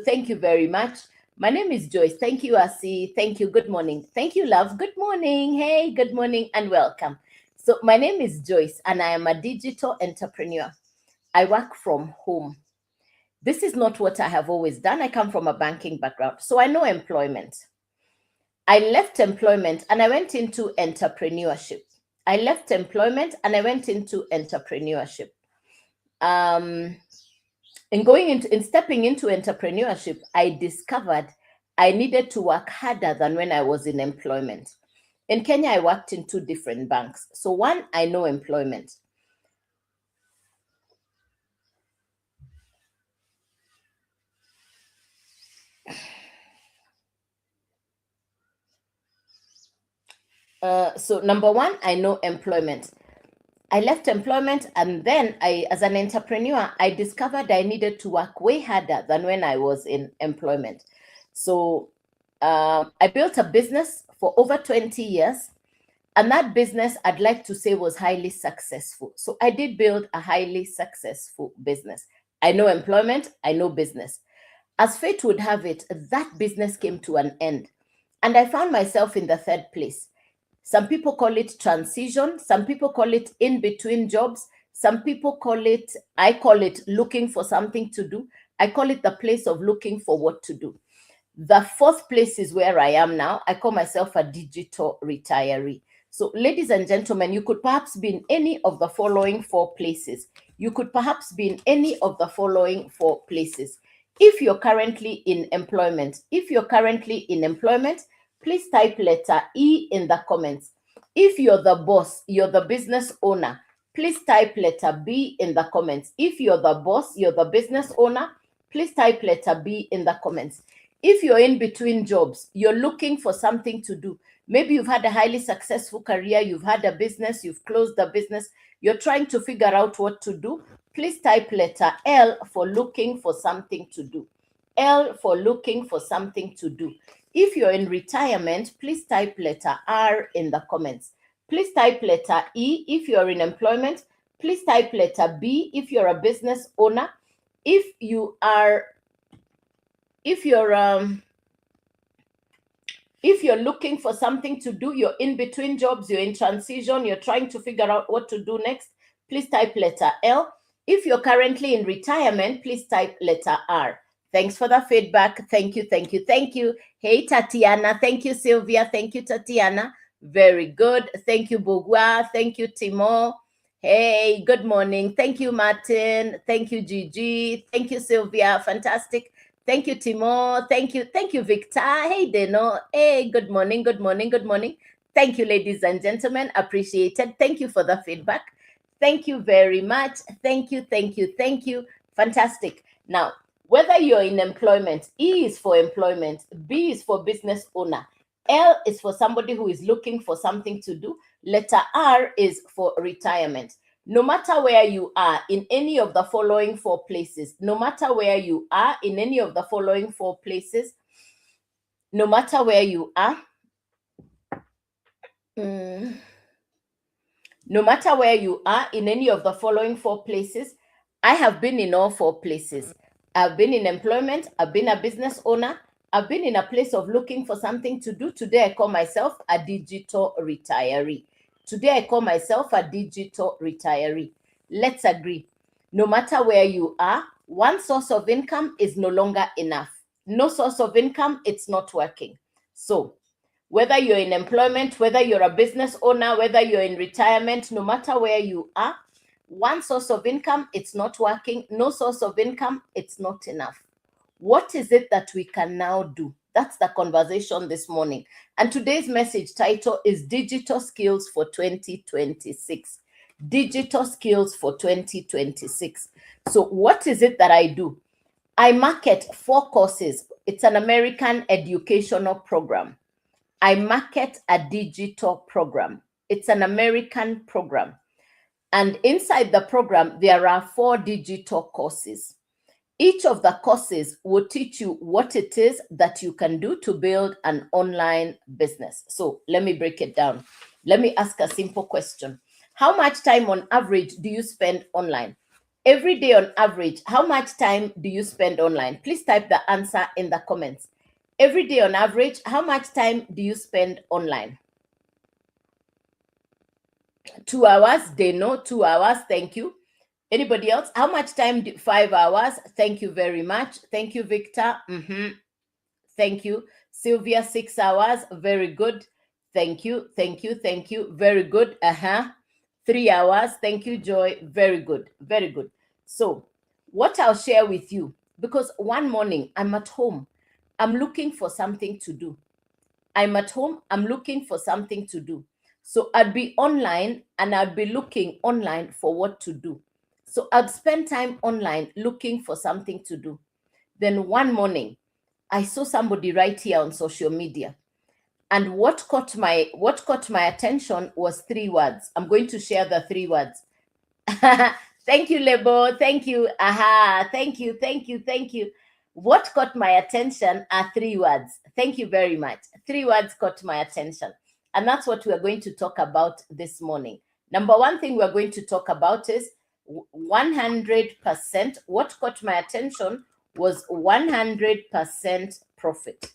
you. Thank you very much. My name is Joyce. Thank you, Asi. Thank you. Good morning. Thank you, love. Good morning. Hey, good morning and welcome. So, my name is Joyce and I am a digital entrepreneur. I work from home. This is not what I have always done. I come from a banking background, so I know employment. I left employment and I went into entrepreneurship. I left employment and I went into entrepreneurship. Um, in stepping into entrepreneurship, I discovered I needed to work harder than when I was in employment. In Kenya, I worked in two different banks. So one, I know employment. So number one, I know employment. I left employment and then as an entrepreneur, I discovered I needed to work way harder than when I was in employment. So I built a business for over 20 years. And that business, I'd like to say, was highly successful. So I did build a highly successful business. I know employment, I know business. As fate would have it, that business came to an end. And I found myself in the third place. Some people call it transition. Some people call it in between jobs. Some people I call it looking for something to do. I call it the place of looking for what to do. The fourth place is where I am now. I call myself a digital retiree. So, ladies and gentlemen, you could perhaps be in any of the following four places. You could perhaps be in any of the following four places. If you're currently in employment, please type letter E in the comments. If you're the boss, you're the business owner, please type letter B in the comments. If you're the boss, you're the business owner, please type letter B in the comments. If you're in between jobs, you're looking for something to do. Maybe you've had a highly successful career, you've had a business, you've closed the business, you're trying to figure out what to do. Please type letter L for looking for something to do. L for looking for something to do. If you're in retirement, please type letter R in the comments. Please type letter E if you're in employment. Please type letter B if you're a business owner. If you're looking for something to do, you're in between jobs, you're in transition, you're trying to figure out what to do next, please type letter L. If you're currently in retirement, please type letter R. Thanks for the feedback. Thank you, thank you, thank you. Hey, Tatiana. Thank you, Sylvia. Thank you, Tatiana. Very good. Thank you, Bogua. Thank you, Timo. Hey, good morning. Thank you, Martin. Thank you, Gigi. Thank you, Sylvia. Fantastic. Thank you, Timo. Thank you, Victor. Hey, Deno. Hey, good morning, good morning, good morning. Thank you, ladies and gentlemen. Appreciated. Thank you for the feedback. Thank you very much. Thank you, thank you, thank you. Fantastic. Now, whether you're in employment, E is for employment, B is for business owner, L is for somebody who is looking for something to do, letter R is for retirement. No matter where you are in any of the following four places, no matter where you are in any of the following four places, no matter where you are, no matter where you are in any of the following four places, I have been in all four places. I've been in employment, I've been a business owner, I've been in a place of looking for something to do. Today, I call myself a digital retiree. Today, I call myself a digital retiree. Let's agree. No matter where you are, one source of income is no longer enough. No source of income, it's not working. So, whether you're in employment, whether you're a business owner, whether you're in retirement, no matter where you are, one source of income, it's not working. No source of income, it's not enough. What is it that we can now do? That's the conversation this morning. And today's message title is Digital Skills for 2026. Digital Skills for 2026. So what is it that I do? I market 4 courses. It's an American educational program. I market a digital program. It's an American program. And inside the program, there are 4 digital courses. Each of the courses will teach you what it is that you can do to build an online business. So let me break it down. Let me ask a simple question. How much time on average do you spend online? Every day on average, how much time do you spend online? Please type the answer in the comments. Every day on average, how much time do you spend online? 2 hours, they know 2 hours, thank you. Anybody else? How much time? 5 hours, thank you very much. Thank you, Victor. Thank you. Sylvia, 6 hours, very good. Thank you, thank you, thank you, very good. 3 hours, thank you, Joy, very good, very good. So what I'll share with you, because one morning I'm at home, I'm looking for something to do. I'm at home, I'm looking for something to do. So I'd be online and I'd be looking online for what to do. So I'd spend time online looking for something to do. Then one morning, I saw somebody right here on social media. And what caught my attention was 3 words. I'm going to share the 3 words. Thank you, Lebo. Thank you. Thank you, thank you, thank you. What caught my attention are 3 words. Thank you very much. 3 words caught my attention. And that's what we're going to talk about this morning. Number one thing we're going to talk about is 100%. What caught my attention was 100% profit.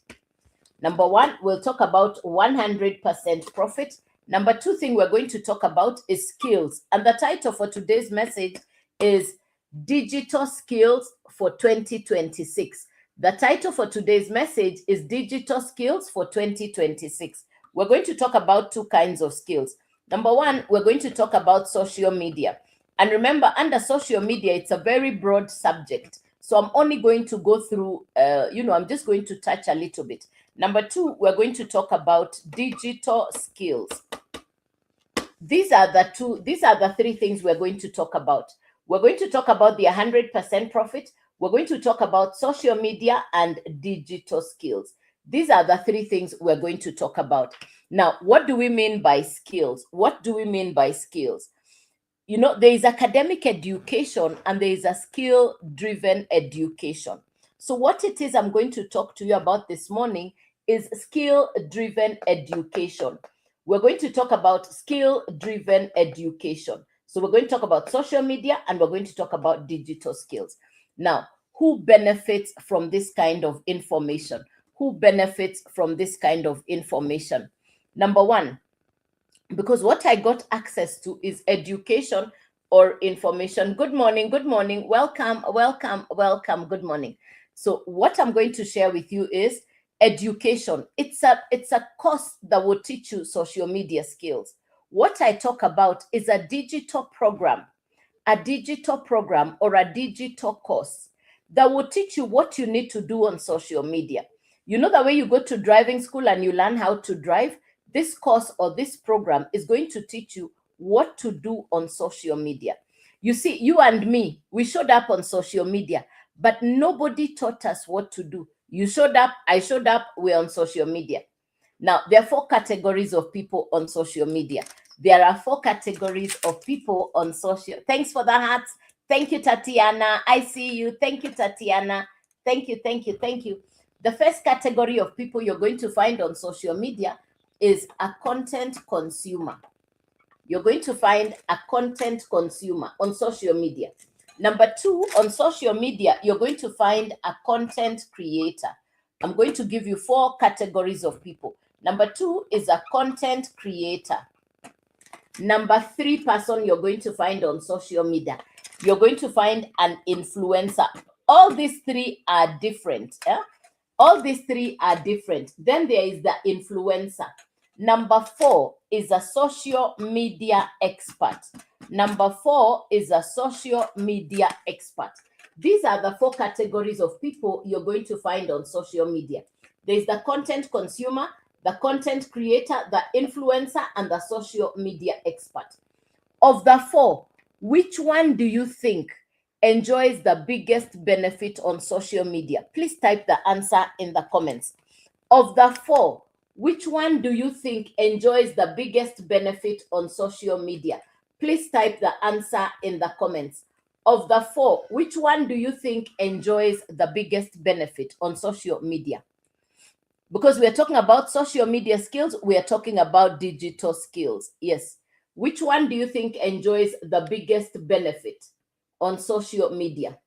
Number one, we'll talk about 100% profit. Number two thing we're going to talk about is skills. And the title for today's message is Digital Skills for 2026. The title for today's message is Digital Skills for 2026. We're going to talk about 2 kinds of skills. Number one, we're going to talk about social media. And remember, under social media, it's a very broad subject. So I'm only going to go through, I'm just going to touch a little bit. Number two, we're going to talk about digital skills. These are the 3 things we're going to talk about. We're going to talk about the 100% profit. We're going to talk about social media and digital skills. These are the 3 things we're going to talk about. Now, what do we mean by skills? What do we mean by skills? There is academic education and there is a skill-driven education. So what it is I'm going to talk to you about this morning is skill-driven education. We're going to talk about skill-driven education. So we're going to talk about social media and we're going to talk about digital skills. Now, who benefits from this kind of information? Who benefits from this kind of information? Number one, because what I got access to is education or information. Good morning, welcome, good morning. So what I'm going to share with you is education. It's a course that will teach you social media skills. What I talk about is a digital program or a digital course that will teach you what you need to do on social media. You know the way you go to driving school and you learn how to drive? This course or this program is going to teach you what to do on social media. You see, you and me, we showed up on social media, but nobody taught us what to do. You showed up, I showed up, we're on social media. Now, there are 4 categories of people on social media. There are 4 categories of people on social. Thanks for the hearts. Thank you, Tatiana. I see you. Thank you, Tatiana. Thank you, thank you, thank you. The first category of people you're going to find on social media is a content consumer. You're going to find a content consumer on social media. Number 2, on social media, you're going to find a content creator. I'm going to give you 4 categories of people. Number 2 is a content creator. Number 3 person you're going to find on social media, you're going to find an influencer. All these 3 are different. All these 3 are different. Then there is the influencer. Number 4 is a social media expert. Number 4 is a social media expert. These are the 4 categories of people you're going to find on social media. There's the content consumer, the content creator, the influencer, and the social media expert. Of the 4, which one do you think enjoys the biggest benefit on social media? Please type the answer in the comments. Of the 4, which one do you think enjoys the biggest benefit on social media? Please type the answer in the comments. Of the 4, which one do you think enjoys the biggest benefit on social media? Because we're talking about social media skills, we are talking about digital skills. Yes. Which one do you think enjoys the biggest benefit? on social media?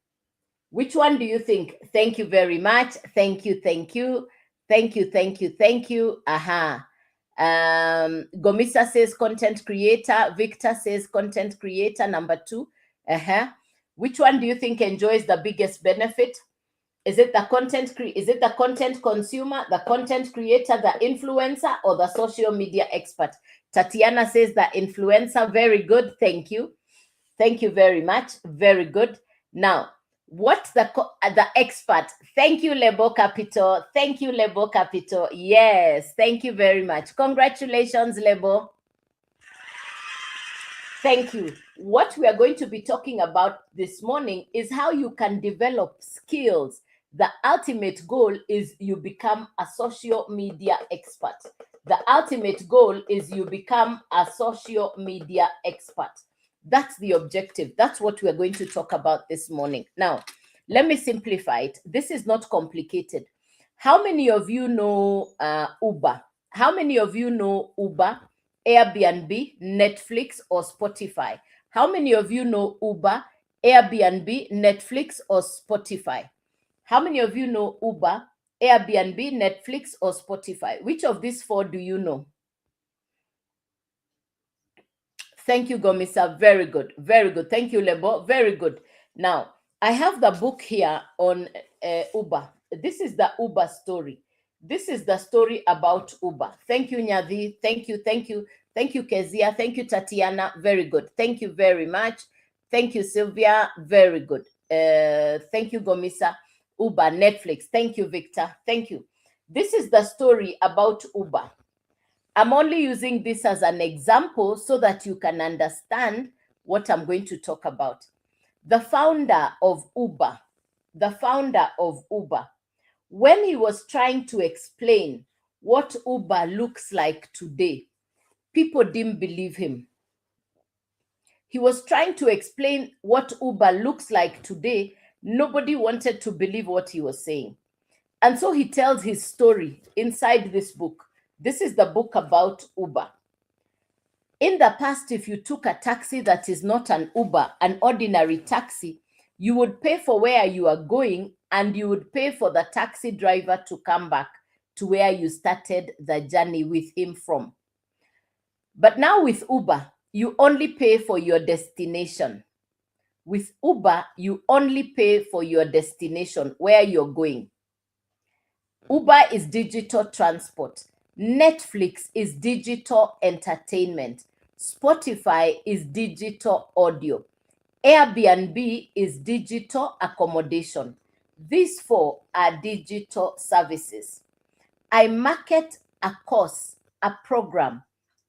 Which one do you think? Thank you very much. Thank you, thank you. Thank you, thank you, thank you. Aha. Gomisa says content creator. Victor says content creator, number 2. Which one do you think enjoys the biggest benefit? Is it the content consumer, the content creator, the influencer, or the social media expert? Tatiana says the influencer. Very good. Thank you. Thank you very much. Very good. Now, what's the expert? Thank you, Lebo Capital. Thank you, Lebo Capital. Yes, thank you very much. Congratulations, Lebo. Thank you. What we are going to be talking about this morning is how you can develop skills. The ultimate goal is you become a social media expert. The ultimate goal is you become a social media expert. That's the objective. That's what we're going to talk about this morning. Now, let me simplify it. This is not complicated. How many of you know Uber? How many of you know Uber, Airbnb, Netflix, or Spotify? How many of you know Uber, Airbnb, Netflix, or Spotify? How many of you know Uber, Airbnb, Netflix, or Spotify? Which of these 4 do you know? Thank you, Gomisa. Very good. Very good. Thank you, Lebo. Very good. Now, I have the book here on Uber. This is the Uber story. This is the story about Uber. Thank you, Nyadi. Thank you. Thank you. Thank you, Kezia. Thank you, Tatiana. Very good. Thank you very much. Thank you, Sylvia. Very good. Thank you, Gomisa. Uber, Netflix. Thank you, Victor. Thank you. This is the story about Uber. I'm only using this as an example so that you can understand what I'm going to talk about. The founder of Uber, when he was trying to explain what Uber looks like today, people didn't believe him. He was trying to explain what Uber looks like today. Nobody wanted to believe what he was saying. And so he tells his story inside this book. This is the book about Uber. In the past, if you took a taxi that is not an Uber, an ordinary taxi, you would pay for where you are going and you would pay for the taxi driver to come back to where you started the journey with him from. But now with Uber, you only pay for your destination. With Uber, you only pay for your destination, where you're going. Uber is digital transport. Netflix is digital entertainment. Spotify is digital audio. Airbnb is digital accommodation. These 4 are digital services. I market a course, a program,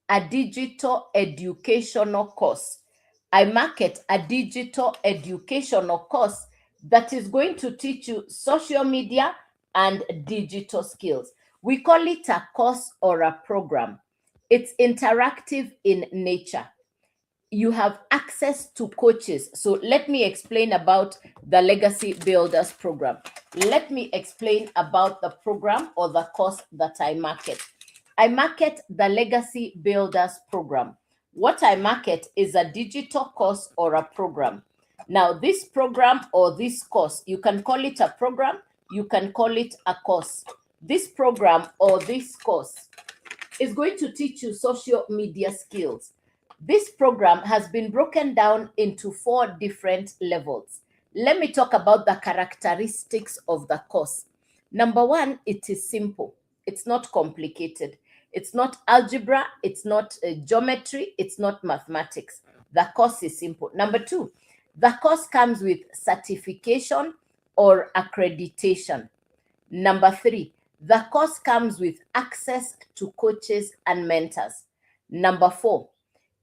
a digital educational course. I market a digital educational course that is going to teach you social media and digital skills. We call it a course or a program. It's interactive in nature. You have access to coaches. So let me explain about the Legacy Builders program. Let me explain about the program or the course that I market. I market the Legacy Builders program. What I market is a digital course or a program. Now, this program or this course, you can call it a program, you can call it a course. This program or this course is going to teach you social media skills. This program has been broken down into 4 different levels. Let me talk about the characteristics of the course. Number 1, it is simple. It's not complicated. It's not algebra. It's not geometry. It's not mathematics. The course is simple. Number 2, the course comes with certification or accreditation. Number 3, the course comes with access to coaches and mentors. Number 4,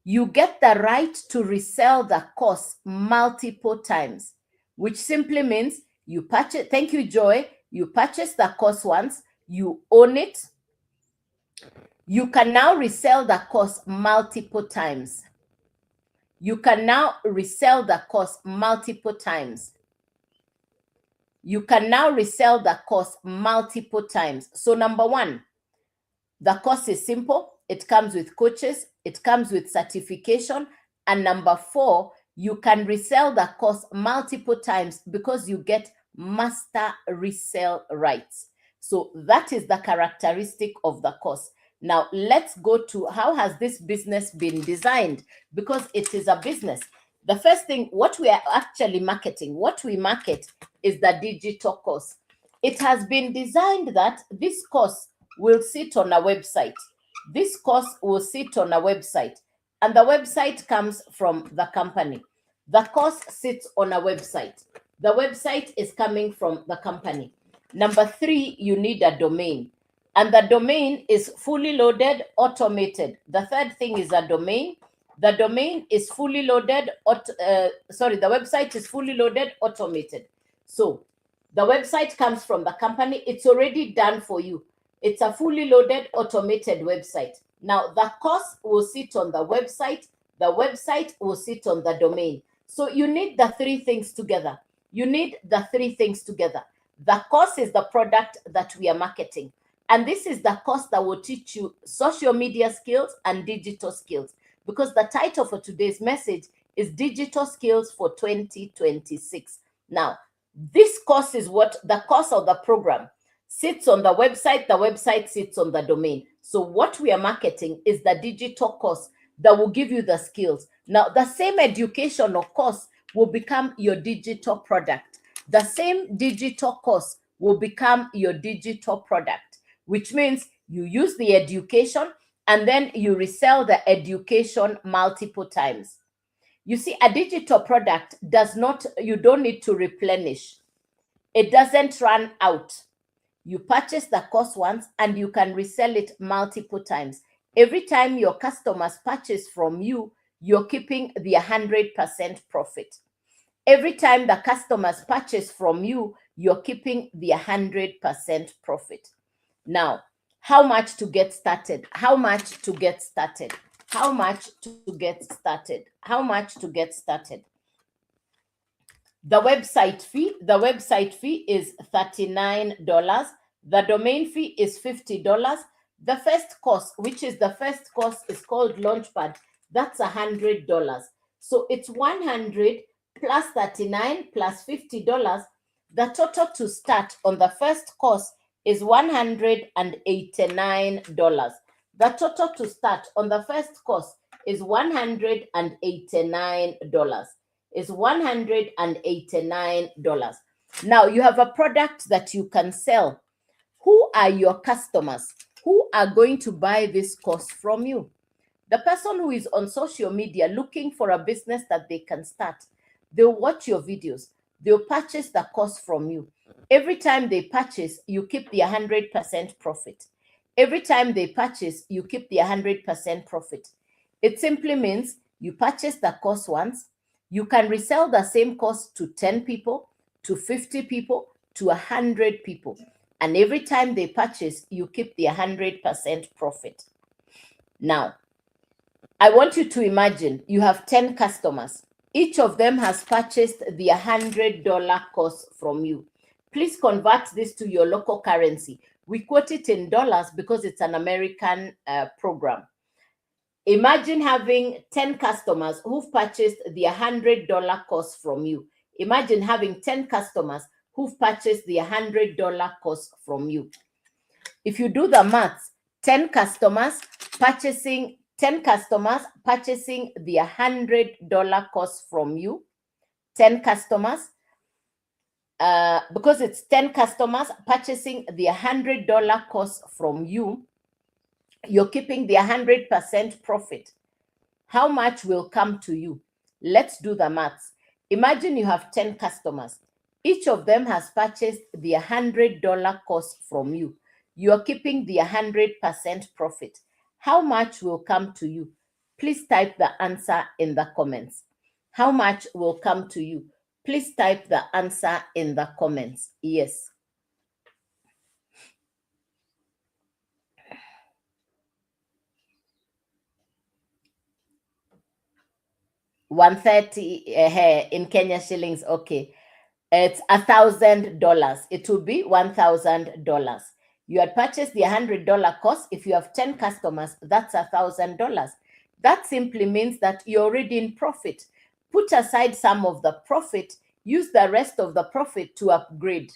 you get the right to resell the course multiple times, which simply means you purchase. Thank you, Joy. You purchase the course once, you own it. You can now resell the course multiple times. You can now resell the course multiple times. You can now resell the course multiple times. So number 1, the course is simple. It comes with coaches. It comes with certification. And number 4, you can resell the course multiple times because you get master resale rights. So that is the characteristic of the course. Now let's go to how has this business been designed, because it is a business. The first thing, what we are actually marketing, what we market is the digital course. It has been designed that this course will sit on a website. This course will sit on a website, and the website comes from the company. The course sits on a website. The website is coming from the company. Number 3, you need a domain. And the domain is fully loaded, automated. The third thing is a domain. The domain is fully loaded, the website is fully loaded, automated. So the website comes from the company. It's already done for you. It's a fully loaded, automated website. Now, the course will sit on the website. The website will sit on the domain. So you need the 3 things together. You need the 3 things together. The course is the product that we are marketing. And this is the course that will teach you social media skills and digital skills, because the title for today's message is Digital Skills for 2026. Now, this course is what the course of the program sits on the website sits on the domain. So what we are marketing is the digital course that will give you the skills. Now, the same educational course will become your digital product. The same digital course will become your digital product, which means you use the education and then you resell the education multiple times. You see, a digital product you don't need to replenish. It doesn't run out. You purchase the course once and you can resell it multiple times. Every time your customers purchase from you, you're keeping the 100% profit. Every time the customers purchase from you, you're keeping the 100% profit. Now, how much to get started? How much to get started? How much to get started? How much to get started? The website fee is $39. The domain fee is $50. The first course, is called Launchpad. That's $100. So it's 100 plus 39 plus $50. The total to start on the first course is $189. The total to start on the first course is $189. Is $189. Now you have a product that you can sell. Who are your customers? Who are going to buy this course from you? The person who is on social media looking for a business that they can start. They'll watch your videos. They'll purchase the course from you. Every time they purchase, you keep the 100% profit. Every time they purchase, you keep the 100% profit. It simply means you purchase the course once. You can resell the same course to 10 people, to 50 people, to 100 people. And every time they purchase, you keep the 100% profit. Now, I want you to imagine you have 10 customers. Each of them has purchased the $100 course from you. Please convert this to your local currency. We quote it in dollars because it's an American program. Imagine having 10 customers who've purchased the $100 course from you. Imagine having 10 customers who've purchased the $100 course from you. If you do the maths, 10 customers purchasing the $100 course from you, 10 customers, because it's 10 customers purchasing the $100 course from you, you're keeping the 100% profit. How much will come to you? Let's do the maths. Imagine you have 10 customers. Each of them has purchased the $100 course from you. You're keeping the 100% profit. How much will come to you? Please type the answer in the comments. How much will come to you? Please type the answer in the comments. Yes. $130 in Kenya shillings. Okay. It's $1,000. It will be $1,000. You had purchased the $100 course. If you have 10 customers, that's $1,000. That simply means that you're already in profit. put aside some of the profit, use the rest of the profit to upgrade.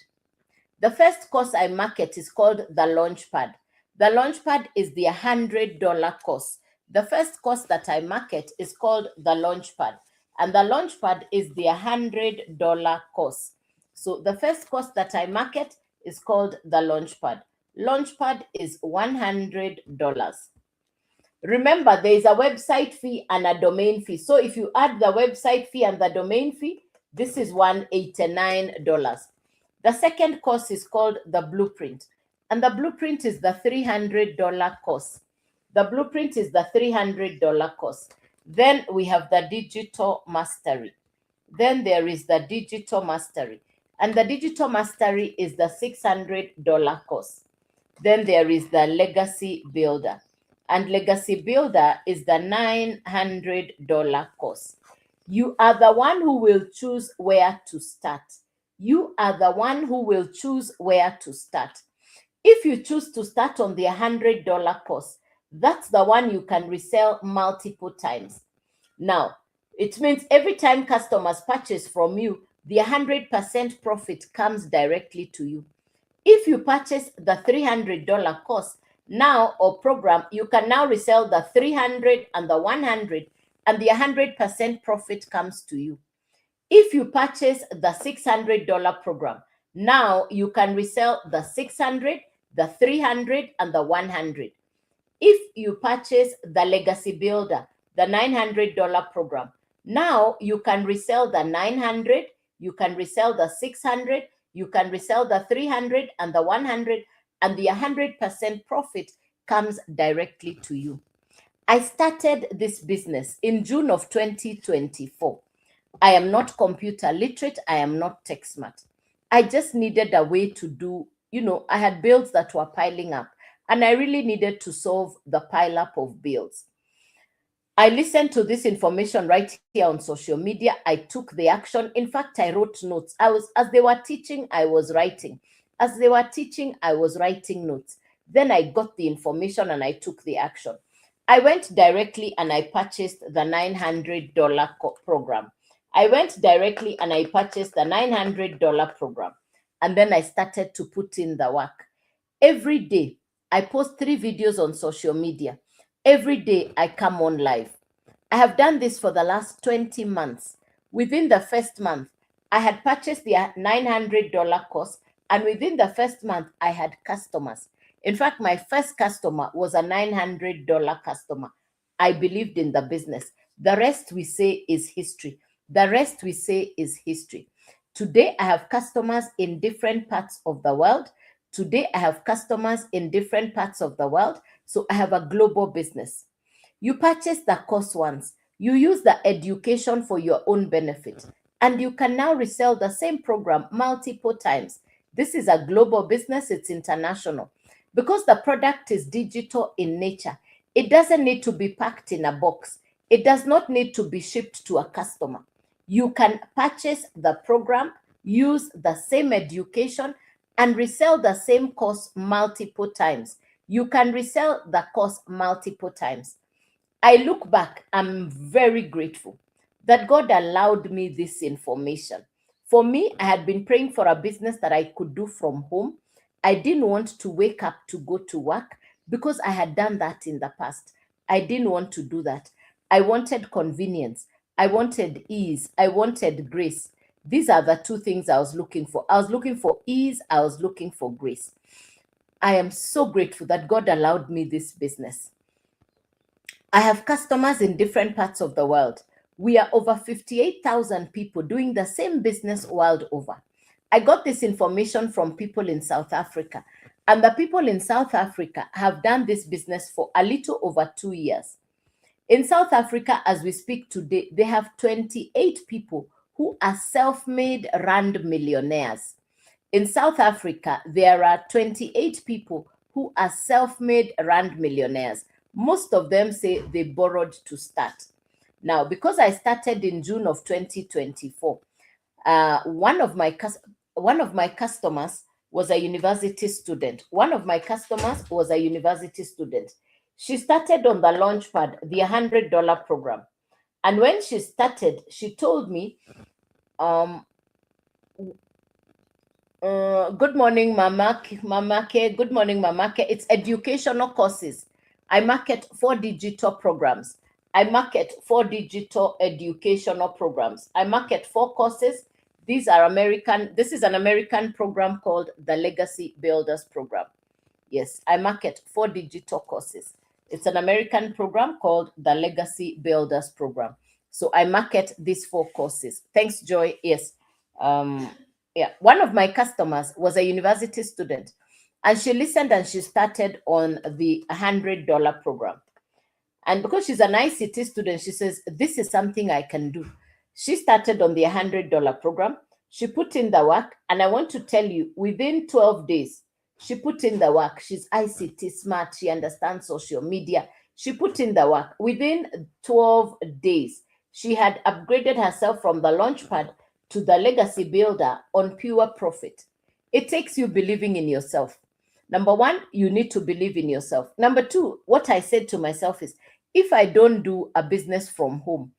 The first course I market is called the Launchpad. The Launchpad is the $100 course. The first course that I market is called the Launchpad, and the Launchpad is the $100 course. So the first course that I market is called the Launchpad. Launchpad is $100. Remember, there is a website fee and a domain fee. So if you add the website fee and the domain fee, this is $189. The second course is called the Blueprint, and the Blueprint is the $300 course. The Blueprint is the $300 course. Then we have the Digital Mastery. Then there is the Digital Mastery, and the Digital Mastery is the $600 course. Then there is the Legacy Builder, and Legacy Builder is the $900 course. You are the one who will choose where to start. You are the one who will choose where to start. If you choose to start on the $100 course, that's the one you can resell multiple times. Now, it means every time customers purchase from you, the 100% profit comes directly to you. If you purchase the $300 course now or program, you can now resell the 300 and the 100, and the 100% profit comes to you. If you purchase the $600 program, now you can resell the 600, the 300, and the 100. If you purchase the Legacy Builder, the $900 program, now you can resell the 900, you can resell the 600, you can resell the 300 and the 100, and the 100% profit comes directly to you. I started this business in June of 2024. I am not computer literate. I am not tech smart. I just needed a way to do, I had bills that were piling up, and I really needed to solve the pile up of bills. I listened to this information right here on social media. I took the action. In fact, I wrote notes. As they were teaching, I was writing. As they were teaching, I was writing notes. Then I got the information and I took the action. I went directly and I purchased the $900 program. I went directly and I purchased the $900 program. And then I started to put in the work. Every day, I post 3 videos on social media. Every day, I come on live. I have done this for the last 20 months. Within the first month, I had purchased the $900 course, and within the first month, I had customers. In fact, my first customer was a $900 customer. I believed in the business. The rest we say is history. The rest we say is history. Today, I have customers in different parts of the world. Today, I have customers in different parts of the world. So I have a global business. You purchase the course once. You use the education for your own benefit. And you can now resell the same program multiple times. This is a global business. It's international. Because the product is digital in nature, it doesn't need to be packed in a box. It does not need to be shipped to a customer. You can purchase the program, use the same education, and resell the same course multiple times. You can resell the course multiple times. I look back, I'm very grateful that God allowed me this information. For me, I had been praying for a business that I could do from home. I didn't want to wake up to go to work because I had done that in the past. I didn't want to do that. I wanted convenience. I wanted ease. I wanted grace. These are the 2 things I was looking for. I was looking for ease. I was looking for grace. I am so grateful that God allowed me this business. I have customers in different parts of the world. We are over 58,000 people doing the same business world over. I got this information from people in South Africa, and the people in South Africa have done this business for a little over 2 years. In South Africa, as we speak today, they have 28 people who are self-made rand millionaires. In South Africa, there are 28 people who are self-made rand millionaires. Most of them say they borrowed to start. Now, because I started in June of 2024, one of my customers was a university student. She started on the Launchpad, the $100 program. And when she started, she told me, um, good morning, Mama K. Good morning, Mama K. It's educational courses. I market 4 digital programs. I market 4 digital educational programs. I market 4 courses. These are American. This is an American program called the Legacy Builders Program. Yes, I market 4 digital courses. It's an American program called the Legacy Builders Program. So I market these 4 courses. Thanks, Joy. Yes. Yeah, one of my customers was a university student, and she listened and she started on the $100 program. And because she's an ICT student, she says, this is something I can do. She started on the $100 program. She put in the work. And I want to tell you, within 12 days, she put in the work. She's ICT smart. She understands social media. She put in the work. Within 12 days, she had upgraded herself from the Launchpad to the Legacy Builder on pure profit. It takes you believing in yourself. Number one, you need to believe in yourself. Number two, what I said to myself is, if I don't do a business from home,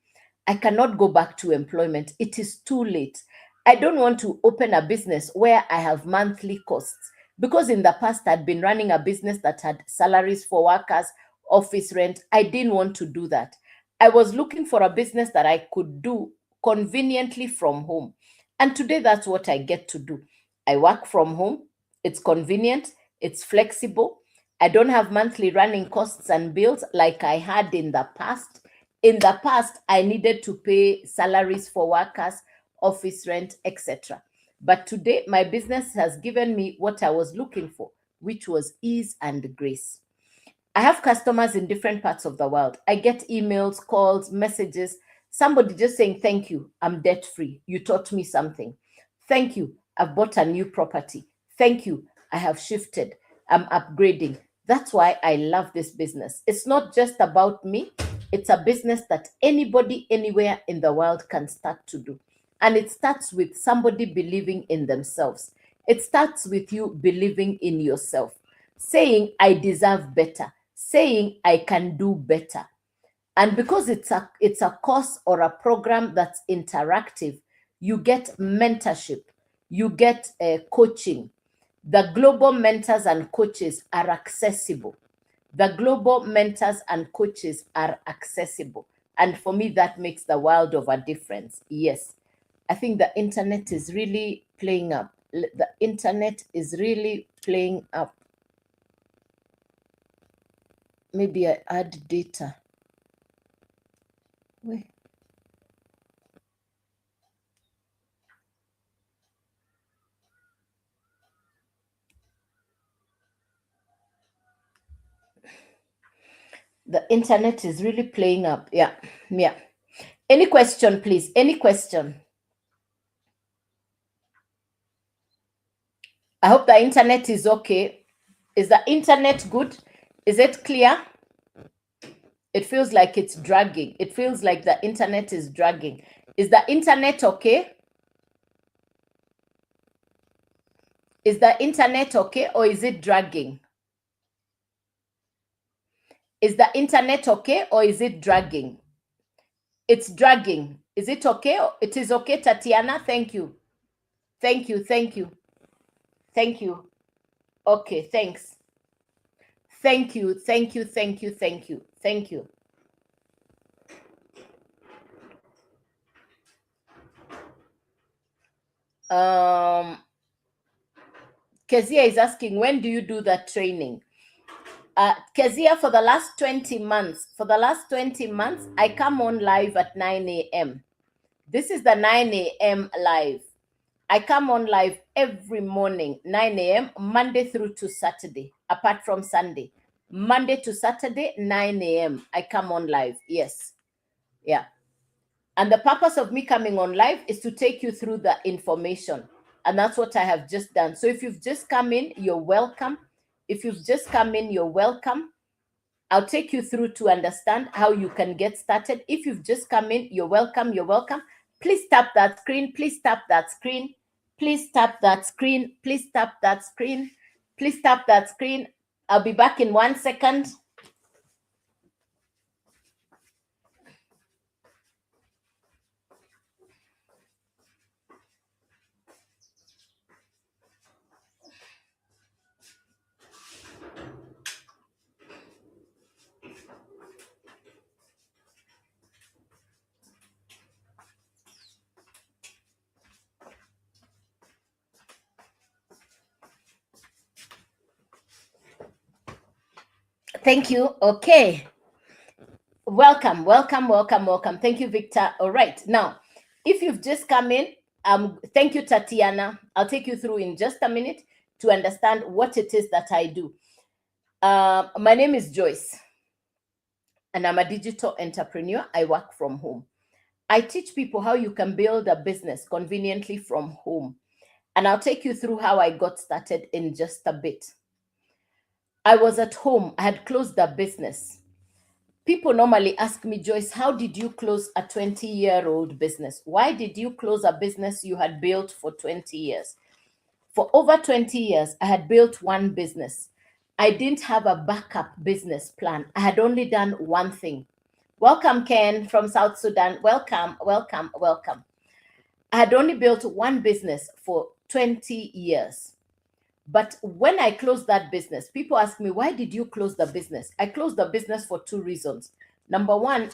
I cannot go back to employment. It is too late. I don't want to open a business where I have monthly costs, because in the past I'd been running a business that had salaries for workers, office rent. I didn't want to do that. I was looking for a business that I could do conveniently from home. And today that's what I get to do. I work from home. It's convenient. It's flexible. I don't have monthly running costs and bills like I had in the past. In the past, I needed to pay salaries for workers, office rent, etc. But today, my business has given me what I was looking for, which was ease and grace. I have customers in different parts of the world. I get emails, calls, messages, somebody just saying, thank you, I'm debt free. You taught me something. Thank you, I've bought a new property. Thank you, I have shifted. I'm upgrading. That's why I love this business. It's not just about me, it's a business that anybody, anywhere in the world can start to do. And it starts with somebody believing in themselves. It starts with you believing in yourself, saying, I deserve better, saying, I can do better. And because it's a course or a program that's interactive, you get mentorship, you get coaching. The global mentors and coaches are accessible. The global mentors and coaches are accessible. And for me, that makes the world of a difference. Yes. I think the internet is really playing up. The internet is really playing up. Maybe I add data. Wait. The internet is really playing up. Yeah. Yeah. Any question, please? Any question? I hope the internet is okay. Is the internet good? Is it clear? It feels like it's dragging. It feels like the internet is dragging. Is the internet okay? Is the internet okay, or is it dragging? Is the internet okay, or is it dragging? It's dragging. Is it okay? It is okay, Tatiana. Thank you. Thank you. Thank you. Thank you. Okay, thanks. Thank you. Thank you. Thank you. Thank you. Thank you. Kezia is asking, when do you do that training? Kezia, for the last 20 months, I come on live at 9 a.m. This is the 9 a.m. live. I come on live every morning, 9 a.m., Monday through to Saturday, apart from Sunday. Monday to Saturday, 9 a.m. I come on live. Yes. Yeah. And the purpose of me coming on live is to take you through the information. And that's what I have just done. So if you've just come in, you're welcome. If you've just come in, you're welcome. I'll take you through to understand how you can get started. If you've just come in, you're welcome. You're welcome. Please tap that screen. Please tap that screen. Please tap that screen. Please tap that screen. Please tap that screen. I'll be back in 1 second. Thank you. Okay. Welcome, welcome, welcome, welcome. Thank you, Victor. All right. Now, if you've just come in, thank you, Tatiana. I'll take you through in just a minute to understand what it is that I do. My name is Joyce, and I'm a digital entrepreneur. I work from home. I teach people how you can build a business conveniently from home. And I'll take you through how I got started in just a bit. I was at home. I had closed the business. People normally ask me, Joyce, how did you close a 20-year-old business? Why did you close a business you had built for 20 years? For over 20 years, I had built one business. I didn't have a backup business plan. I had only done one thing. Welcome, Ken from South Sudan. Welcome, welcome, welcome. I had only built one business for 20 years. But when I closed that business, people ask me, why did you close the business? I closed the business for two reasons. Number one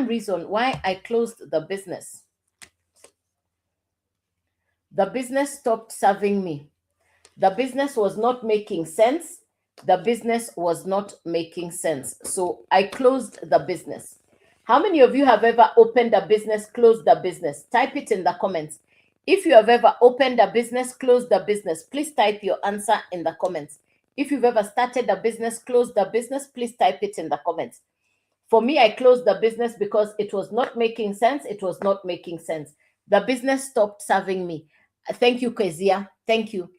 reason why I closed the business stopped serving me. The business was not making sense. The business was not making sense. So I closed the business. How many of you have ever opened a business, closed the business? Type it in the comments. If you have ever opened a business, closed the business, please type your answer in the comments. If you've ever started a business, closed the business, please type it in the comments. For me, I closed the business because it was not making sense. It was not making sense. The business stopped serving me. Thank you, Kezia. Thank you.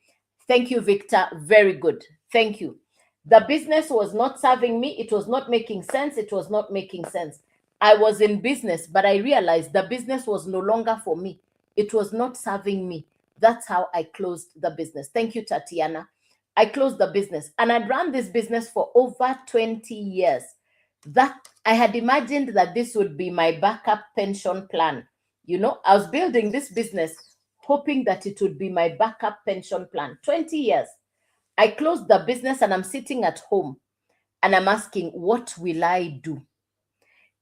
Thank you, Victor. Very good. Thank you. The business was not serving me. It was not making sense. It was not making sense. I was in business, but I realized the business was no longer for me. It was not serving me. That's how I closed the business. Thank you, Tatiana. I closed the business, and I'd run this business for over 20 years. That I had imagined that this would be my backup pension plan. You know, I was building this business hoping that it would be my backup pension plan. 20 years. I closed the business and I'm sitting at home and I'm asking, what will I do?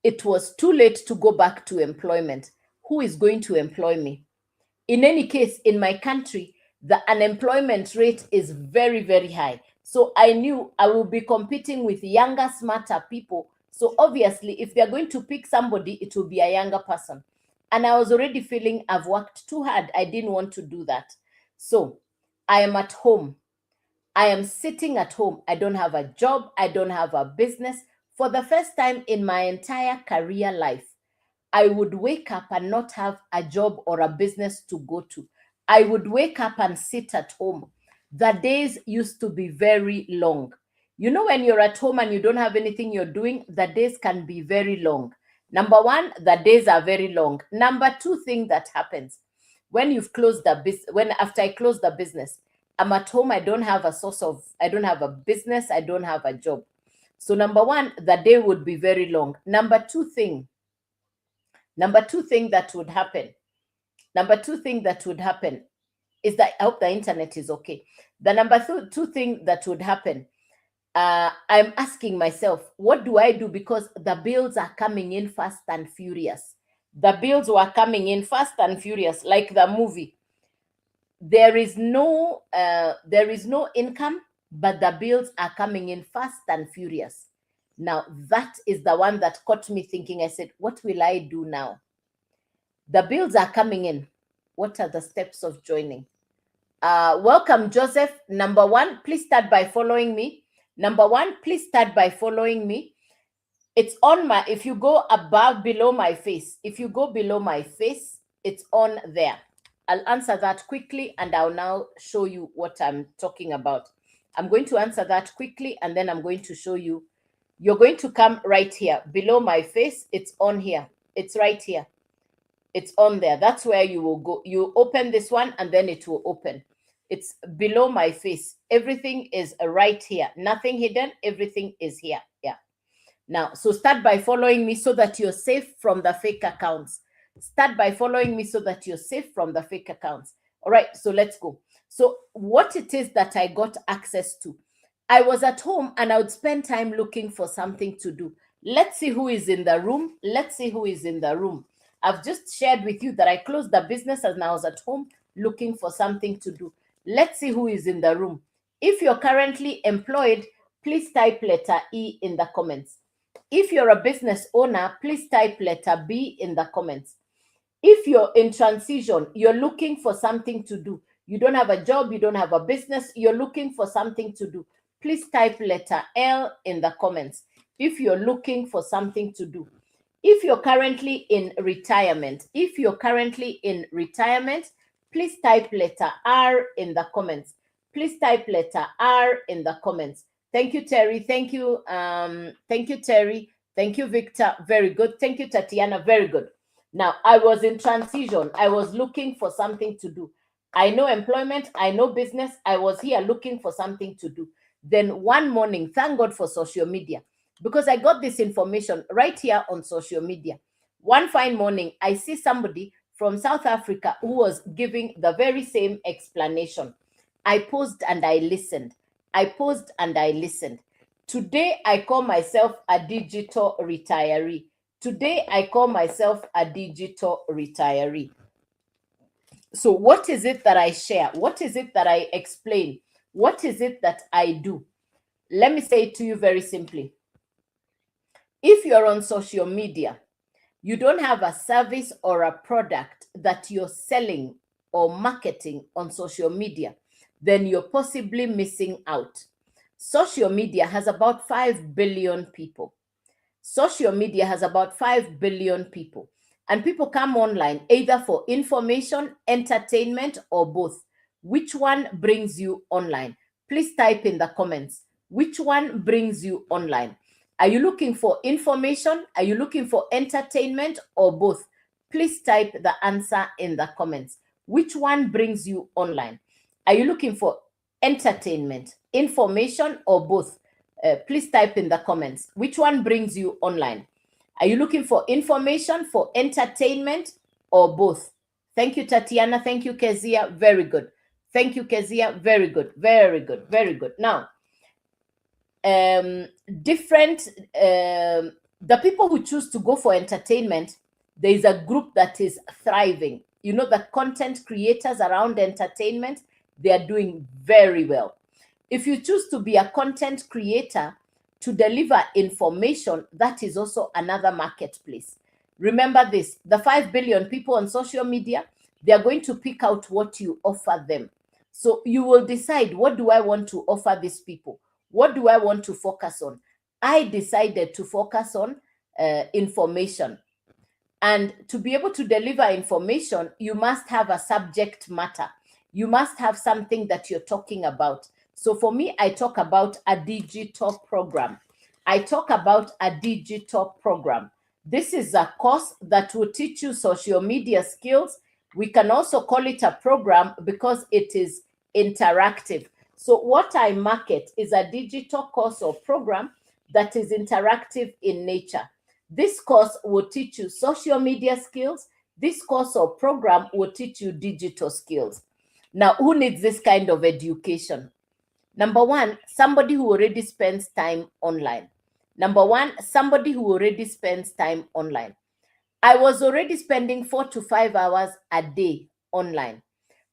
It was too late to go back to employment. Who is going to employ me? In any case, in my country, the unemployment rate is very, very high. So I knew I will be competing with younger, smarter people. So obviously, if they're going to pick somebody, it will be a younger person. And I was already feeling I've worked too hard. I didn't want to do that. So I am at home. I am sitting at home. I don't have a job. I don't have a business. For the first time in my entire career life, I would wake up and not have a job or a business to go to. I would wake up and sit at home. The days used to be very long. You know, when you're at home and you don't have anything you're doing, the days can be very long. Number one, the days are very long. Number two thing that happens when you've closed the business, after I close the business, I'm at home, I don't have a business, I don't have a job. So number one, the day would be very long. Number two thing that would happen is that, I hope the internet is okay. The number two thing that would happen, I'm asking myself, what do I do? Because the bills are coming in fast and furious. The bills were coming in fast and furious, like the movie. There is no income, but the bills are coming in fast and furious. Now, that is the one that caught me thinking. I said, what will I do now? The bills are coming in. What are the steps of joining? Welcome, Joseph. Number one, please start by following me. It's on my, if you go below my face, it's on there. I'll answer that quickly and I'll now show you what I'm talking about. I'm going to answer that quickly and then I'm going to show you. You're going to come right here below my face. It's on here. It's right here. It's on there. That's where you will go. You open this one and then it will open. It's below my face. Everything is right here. Nothing hidden. Everything is here. Yeah. Now, so start by following me so that you're safe from the fake accounts. Start by following me so that you're safe from the fake accounts. All right, so let's go. So what it is that I got access to. I was at home and I would spend time looking for something to do. Let's see who is in the room. I've just shared with you that I closed the business and I was at home looking for something to do. Let's see who is in the room. If you're currently employed, please type letter E in the comments. If you're a business owner, please type letter B in the comments. If you're in transition, you're looking for something to do. You don't have a job, you don't have a business, you're looking for something to do. Please type letter L in the comments if you're looking for something to do. If you're currently in retirement, please type letter R in the comments. Please type letter R in the comments. Thank you, Terry. Thank you, Terry. Thank you, Victor. Very good. Thank you, Tatiana. Very good. Now, I was in transition. I was looking for something to do. I know employment. I know business. I was here looking for something to do. Then one morning, thank God for social media, because I got this information right here on social media. One fine morning, I see somebody from South Africa who was giving the very same explanation. I paused and I listened. Today, I call myself a digital retiree. So what is it that I share? What is it that I explain? What is it that I do? Let me say it to you very simply. If you're on social media, you don't have a service or a product that you're selling or marketing on social media, then you're possibly missing out. Social media has about 5 billion people. And people come online either for information, entertainment, or both. Which one brings you online? Please type in the comments. Which one brings you online? Are you looking for information? Are you looking for entertainment, or both? Please type the answer in the comments. Which one brings you online? Are you looking for entertainment, information, or both? Please type in the comments. Which one brings you online? Are you looking for information, for entertainment, or both? Thank you, Tatiana. Thank you, Kezia. Very good. Thank you, Kezia. Very good. Very good. Very good. Now, the people who choose to go for entertainment, there is a group that is thriving. You know, the content creators around entertainment, they are doing very well. If you choose to be a content creator to deliver information, that is also another marketplace. Remember this, the 5 billion people on social media, they are going to pick out what you offer them. So you will decide, what do I want to offer these people? What do I want to focus on? I decided to focus on information. And to be able to deliver information, you must have a subject matter. You must have something that you're talking about. So for me, I talk about a digital program. This is a course that will teach you social media skills. We can also call it a program because it is interactive. So what I market is a digital course or program that is interactive in nature. This course will teach you social media skills. This course or program will teach you digital skills. Now, who needs this kind of education? Number one, somebody who already spends time online. I was already spending 4 to 5 hours a day online.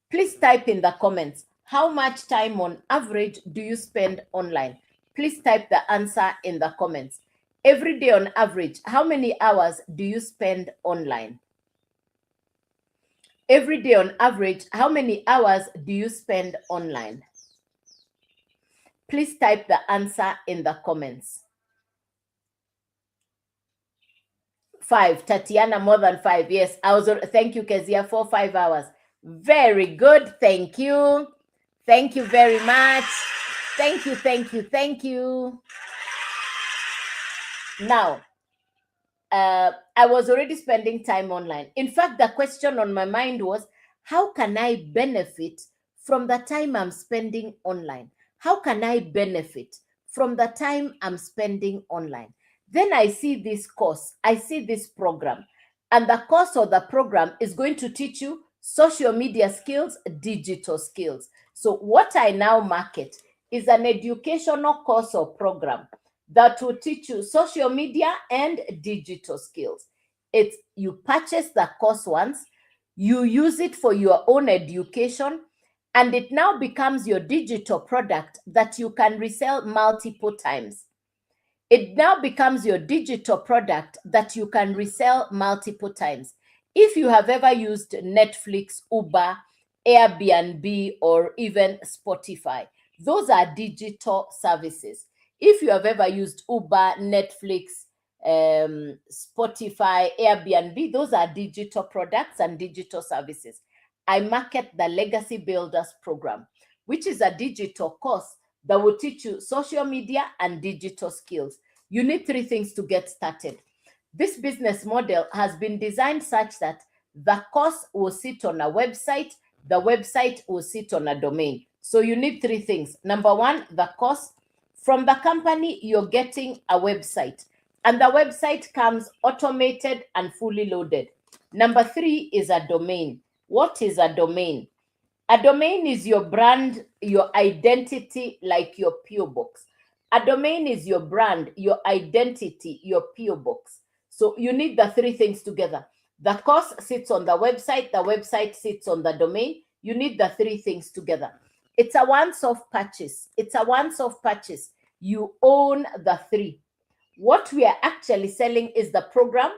Please type in the comments, how much time on average do you spend online? Please type the answer in the comments. Every day on average, how many hours do you spend online? Every day on average, how many hours do you spend online? Please type the answer in the comments. 5. Tatiana, more than 5. Yes, thank you, Kezia, 4 5 hours. Very good. Thank you. Thank you very much. Thank you. Now, I was already spending time online. In fact, the question on my mind was, how can I benefit from the time I'm spending online? How can I benefit from the time I'm spending online? Then I see this course, I see this program, and the course or the program is going to teach you social media skills, digital skills. So what I now market is an educational course or program that will teach you social media and digital skills. You purchase the course once, you use it for your own education, and it now becomes your digital product that you can resell multiple times. It now becomes your digital product that you can resell multiple times. If you have ever used Netflix, Uber, Airbnb, or even Spotify, those are digital services. If you have ever used Uber, Netflix, Spotify, Airbnb, those are digital products and digital services. I market the Legacy Builders program, which is a digital course that will teach you social media and digital skills. You need three things to get started. This business model has been designed such that the course will sit on a website, the website will sit on a domain. So you need three things. Number one, the course. From the company, you're getting a website, and the website comes automated and fully loaded. Number three is a domain. What is a domain? A domain is your brand, your identity, like your PO box. A domain is your brand, your identity, your PO box. So you need the three things together. The course sits on the website sits on the domain. You need the three things together. It's a once-off purchase. It's a once-off purchase. You own the three. What we are actually selling is the program,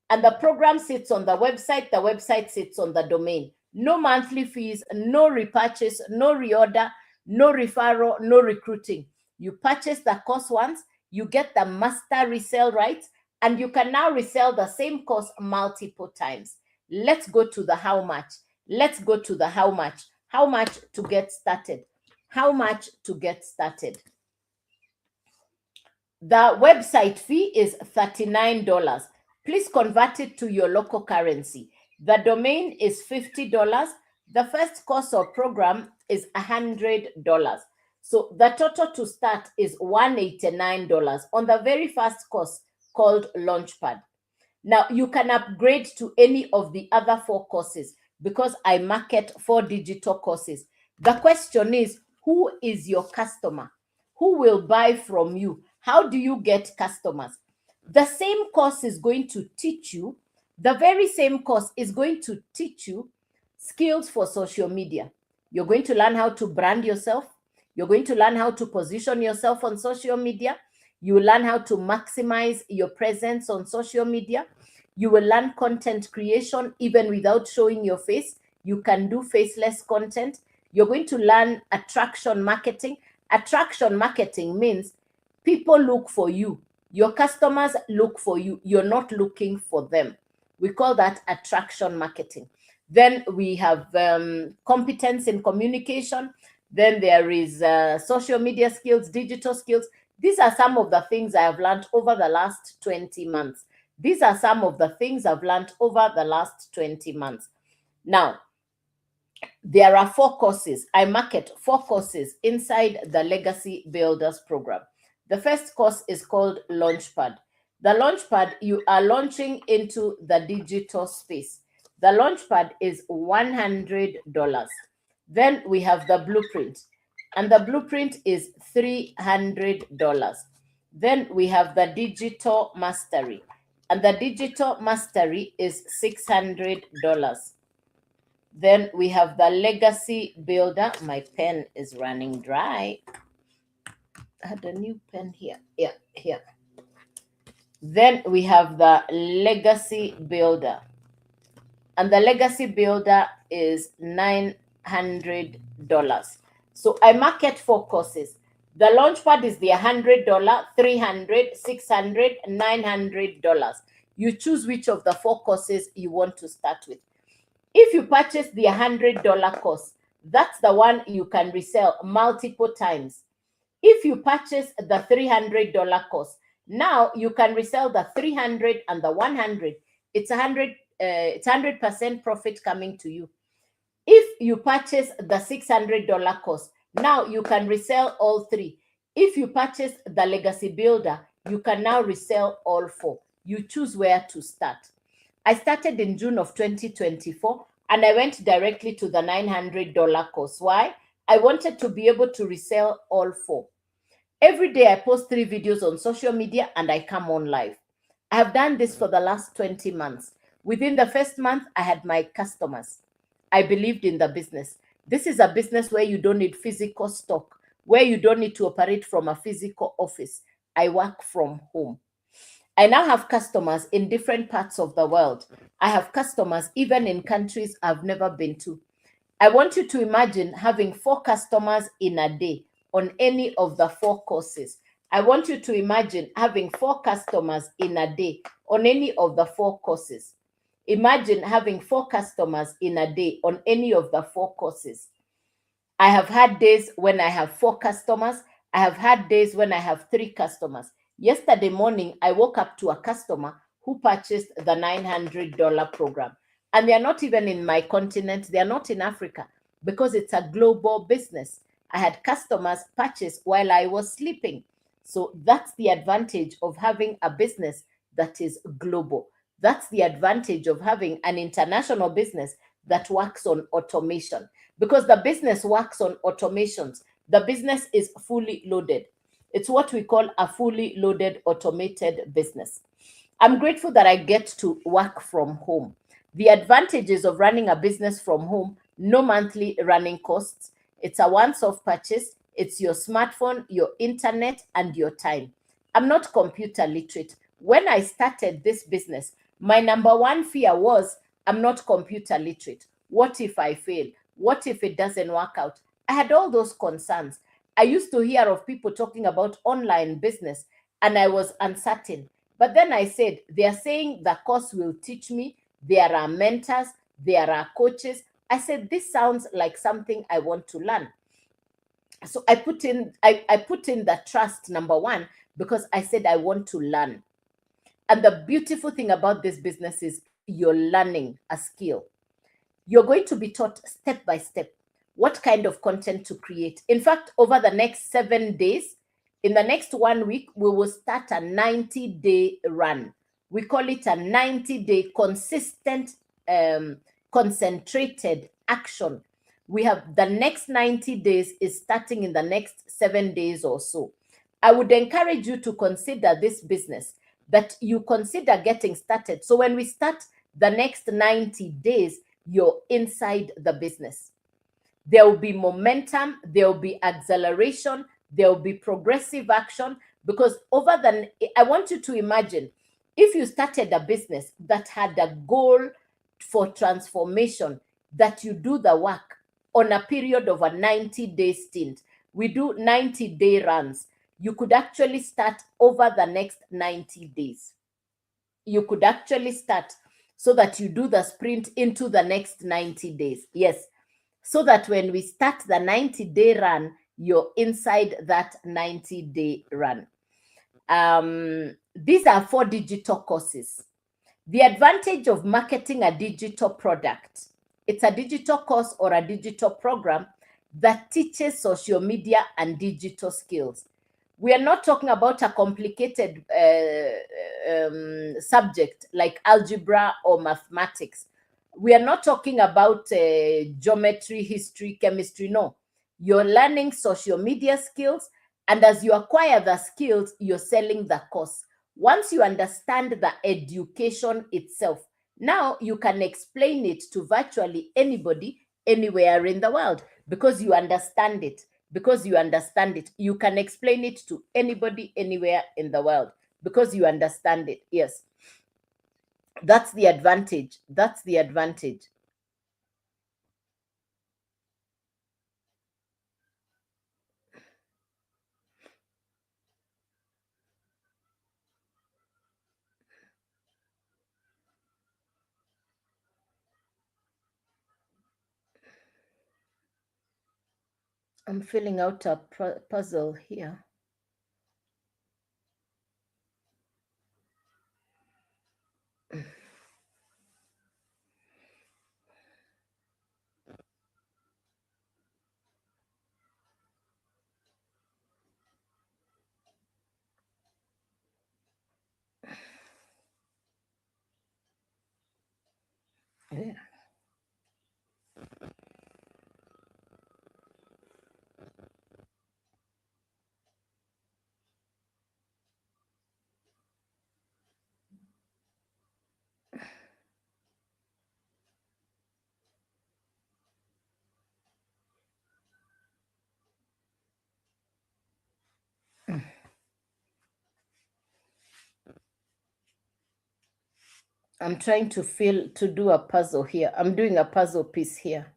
and the program sits on the website sits on the domain. No monthly fees, no repurchase, no reorder, no referral, no recruiting. You purchase the course once, you get the master resale rights, and you can now resell the same course multiple times. Let's go to the how much. Let's go to the how much. How much to get started? How much to get started? The website fee is $39. Please convert it to your local currency. The domain is $50. The first course or program is $100. So the total to start is $189 on the very first course called Launchpad. Now, you can upgrade to any of the other four courses because I market 4 digital courses. The question is, who is your customer? Who will buy from you? How do you get customers? The same course is going to teach you, the very same course is going to teach you skills for social media. You're going to learn how to brand yourself. You're going to learn how to position yourself on social media. You will learn how to maximize your presence on social media. You will learn content creation even without showing your face. You can do faceless content. You're going to learn attraction marketing. Attraction marketing means people look for you. Your customers look for you. You're not looking for them. We call that attraction marketing. Then we have competence in communication. Then there is social media skills, digital skills. These are some of the things I have learned over the last 20 months. These are some of the things I've learned over the last 20 months. Now, there are 4 courses. I market 4 courses inside the Legacy Builders program. The first course is called Launchpad. The Launchpad, you are launching into the digital space. The Launchpad is $100. Then we have the Blueprint, and the Blueprint is $300. Then we have the Digital Mastery, and the Digital Mastery is $600. Then we have the Legacy Builder. My pen is running dry. I had a new pen here. Yeah, here. Then we have the Legacy Builder, and the Legacy Builder is $900. So I market 4 courses. The Launchpad is the $100, $300, $600, $900. You choose which of the 4 courses you want to start with. If you purchase the $100 course, that's the one you can resell multiple times. If you purchase the $300 course, now you can resell the 300 and the 100. It's 100% profit coming to you. If you purchase the $600 course, now you can resell all 3. If you purchase the Legacy Builder, you can now resell all 4. You choose where to start. I started in June of 2024, and I went directly to the $900 course. Why? I wanted to be able to resell all 4. Every day I post 3 videos on social media and I come on live. I have done this for the last 20 months. Within the first month, I had my customers. I believed in the business. This is a business where you don't need physical stock, where you don't need to operate from a physical office. I work from home. I now have customers in different parts of the world. I have customers even in countries I've never been to. I want you to imagine having 4 customers in a day on any of the 4 courses. I want you to imagine having 4 customers in a day on any of the 4 courses. Imagine having 4 customers in a day on any of the 4 courses. I have had days when I have 4 customers. I have had days when I have 3 customers. Yesterday morning, I woke up to a customer who purchased the $900 program. And they're not even in my continent, they're not in Africa because it's a global business. I had customers purchase while I was sleeping. So that's the advantage of having a business that is global. That's the advantage of having an international business that works on automation, because the business works on automations. The business is fully loaded. It's what we call a fully loaded automated business. I'm grateful that I get to work from home. The advantages of running a business from home: no monthly running costs. It's a once-off purchase. It's your smartphone, your internet, and your time. I'm not computer literate. When I started this business, my number one fear was I'm not computer literate. What if I fail? What if it doesn't work out? I had all those concerns. I used to hear of people talking about online business and I was uncertain. But then I said, they are saying the course will teach me. There are mentors, there are coaches. I said, this sounds like something I want to learn. So I put in the trust, number one, because I said I want to learn. And the beautiful thing about this business is you're learning a skill. You're going to be taught step by step what kind of content to create. In fact, over the next 7 days, in the next 1 week, we will start a 90-day run. We call it a 90-day consistent, concentrated action. We have the next 90 days is starting in the next 7 days or so. I would encourage you to consider this business, that you consider getting started. So when we start the next 90 days, you're inside the business. There will be momentum, there will be acceleration, there will be progressive action. Because I want you to imagine if you started a business that had a goal for transformation, that you do the work on a period of a 90-day stint. We do 90-day runs. You could actually start over the next 90 days. You could actually start so that you do the sprint into the next 90 days. Yes. So that when we start the 90-day run, you're inside that 90-day run. These are 4 digital courses. The advantage of marketing a digital product: it's a digital course or a digital program that teaches social media and digital skills. We are not talking about a complicated subject like algebra or mathematics. We are not talking about geometry, history, chemistry. No, you're learning social media skills, and as you acquire the skills, you're selling the course. Once you understand the education itself, now you can explain it to virtually anybody, anywhere in the world, because you understand it. Because you understand it, you can explain it to anybody, anywhere in the world, because you understand it. Yes. That's the advantage. That's the advantage. I'm filling out a puzzle here. Yeah. I'm trying to do a puzzle here. I'm doing a puzzle piece here.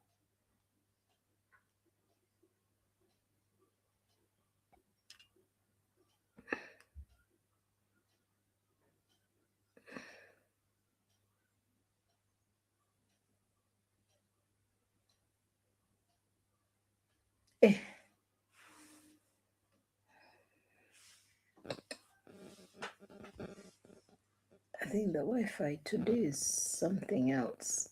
Eh. I think the Wi-Fi today is something else.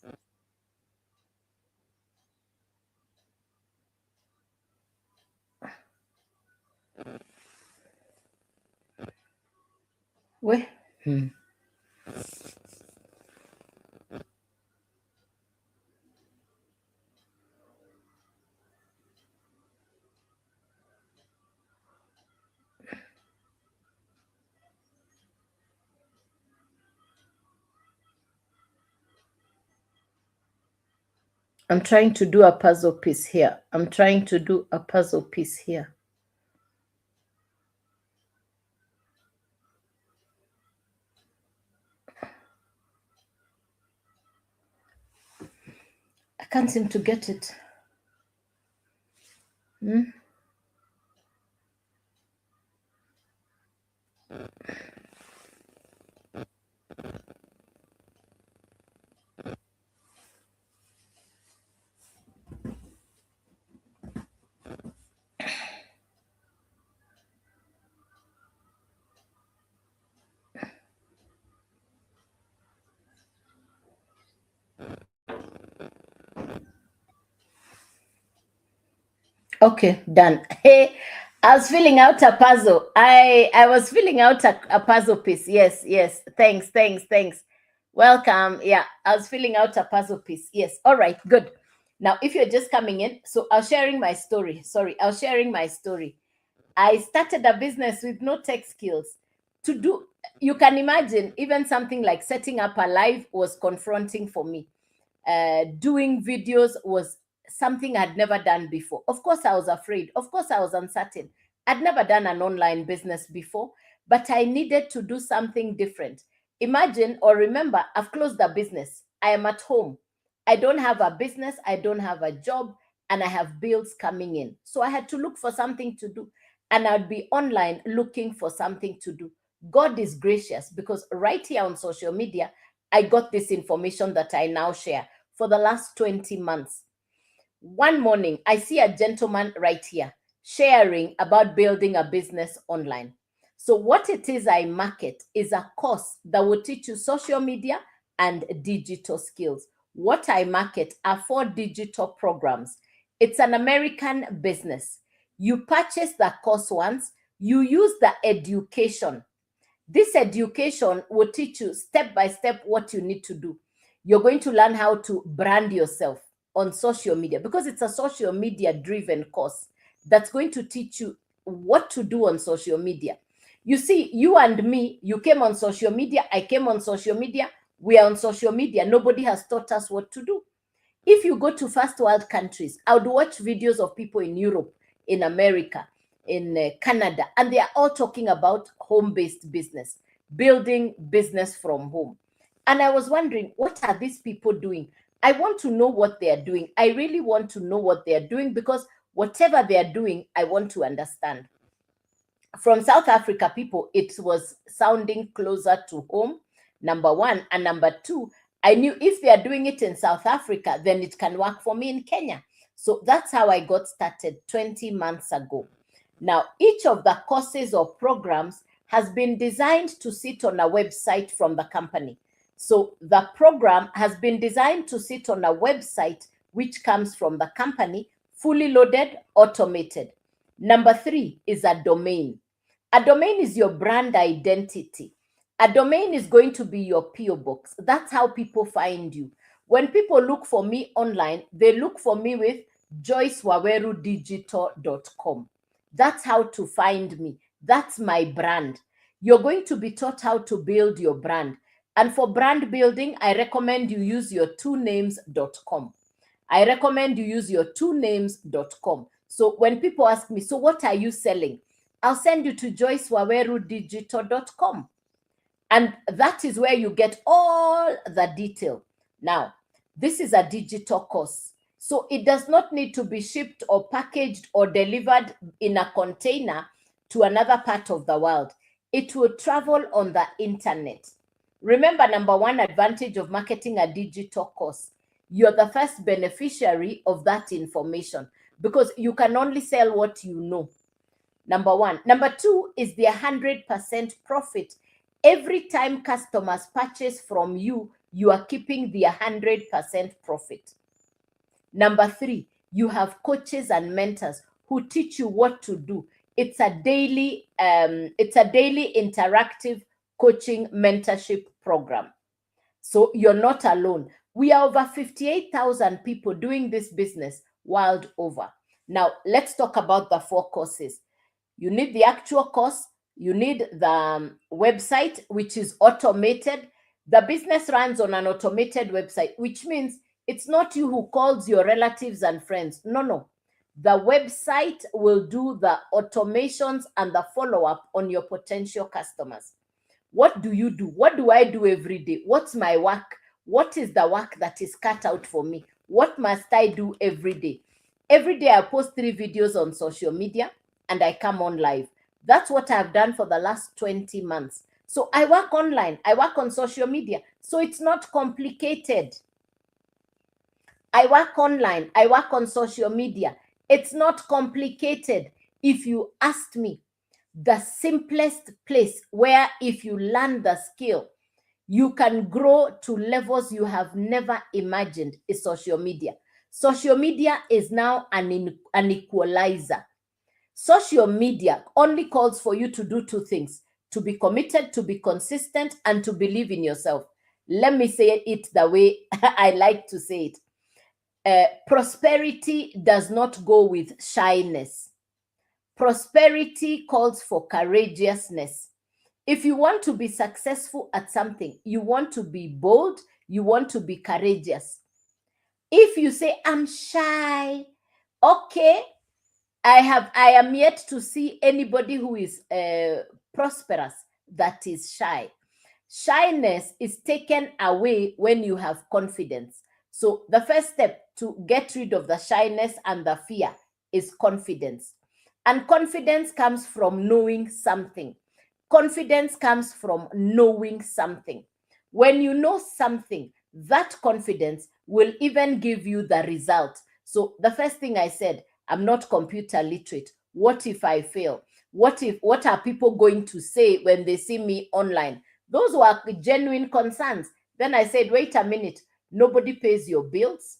Where? I'm trying to do a puzzle piece here. I'm trying to do a puzzle piece here. I can't seem to get it. Okay, done. Hey, I was filling out a puzzle. I was filling out a puzzle piece. Yes, yes. Thanks. Welcome. Yeah, I was filling out a puzzle piece. Yes. All right, good. Now, if you're just coming in, so I was sharing my story. Sorry, I was sharing my story. I started a business with no tech skills. You can imagine, even something like setting up a live was confronting for me. Doing videos was something I'd never done before. Of course, I was afraid. Of course, I was uncertain. I'd never done an online business before, but I needed to do something different. Imagine or remember, I've closed a business. I am at home. I don't have a business. I don't have a job, and I have bills coming in. So I had to look for something to do, and I'd be online looking for something to do. God is gracious because right here on social media, I got this information that I now share for the last 20 months. One morning, I see a gentleman right here sharing about building a business online. So, what it is I market is a course that will teach you social media and digital skills. What I market are 4 digital programs. It's an American business. You purchase the course once, you use the education. This education will teach you step by step what you need to do. You're going to learn how to brand yourself on social media because it's a social media driven course that's going to teach you what to do on social media. You see, you and me, you came on social media, I came on social media, we are on social media. Nobody has taught us what to do. If you go to first world countries, I would watch videos of people in Europe, in America, in Canada, and they are all talking about home-based business, building business from home. And I was wondering, what are these people doing? I want to know what they are doing. I really want to know what they are doing because whatever they are doing, I want to understand. From South Africa people, it was sounding closer to home, number one. And number two, I knew if they are doing it in South Africa, then it can work for me in Kenya. So that's how I got started 20 months ago. Now, each of the courses or programs has been designed to sit on a website from the company. So the program has been designed to sit on a website which comes from the company, fully loaded, automated. Number 3 is a domain. A domain is your brand identity. A domain is going to be your PO box. That's how people find you. When people look for me online, they look for me with joycewawerudigital.com. That's how to find me. That's my brand. You're going to be taught how to build your brand. And for brand building, I recommend you use your twonames.com. I recommend you use your twonames.com. So when people ask me, so what are you selling? I'll send you to joycewawerudigital.com. And that is where you get all the detail. Now, this is a digital course. So it does not need to be shipped or packaged or delivered in a container to another part of the world. It will travel on the internet. Remember, number one advantage of marketing a digital course, you're the first beneficiary of that information because you can only sell what you know. Number one. Number two is the 100% profit. Every time customers purchase from you, you are keeping the 100% profit. Number three, you have coaches and mentors who teach you what to do. It's a daily interactive coaching mentorship program. So you're not alone. We are over 58,000 people doing this business world over. Now, let's talk about the 4 courses. You need the actual course. You need the website, which is automated. The business runs on an automated website, which means it's not you who calls your relatives and friends. No. The website will do the automations and the follow-up on your potential customers. What do you do? What do I do every day? What's my work? What is the work that is cut out for me? What must I do every day? Every day I post 3 videos on social media and I come on live. That's what I've done for the last 20 months. So I work online. I work on social media. So it's not complicated. I work online. I work on social media. It's not complicated. If you asked me, the simplest place where if you learn the skill, you can grow to levels you have never imagined is social media. Social media is now an equalizer. Social media only calls for you to do 2 things: to be committed, to be consistent, and to believe in yourself. Let me say it the way I like to say it. Prosperity does not go with shyness. Prosperity calls for courageousness. If you want to be successful at something, you want to be bold, you want to be courageous. If you say, I'm shy, okay, I am yet to see anybody who is prosperous that is shy. Shyness is taken away when you have confidence. So the first step to get rid of the shyness and the fear is confidence. And confidence comes from knowing something. Confidence comes from knowing something. When you know something, that confidence will even give you the result. So the first thing I said, I'm not computer literate. What if I fail? What are people going to say when they see me online? Those were genuine concerns. Then I said, wait a minute, nobody pays your bills.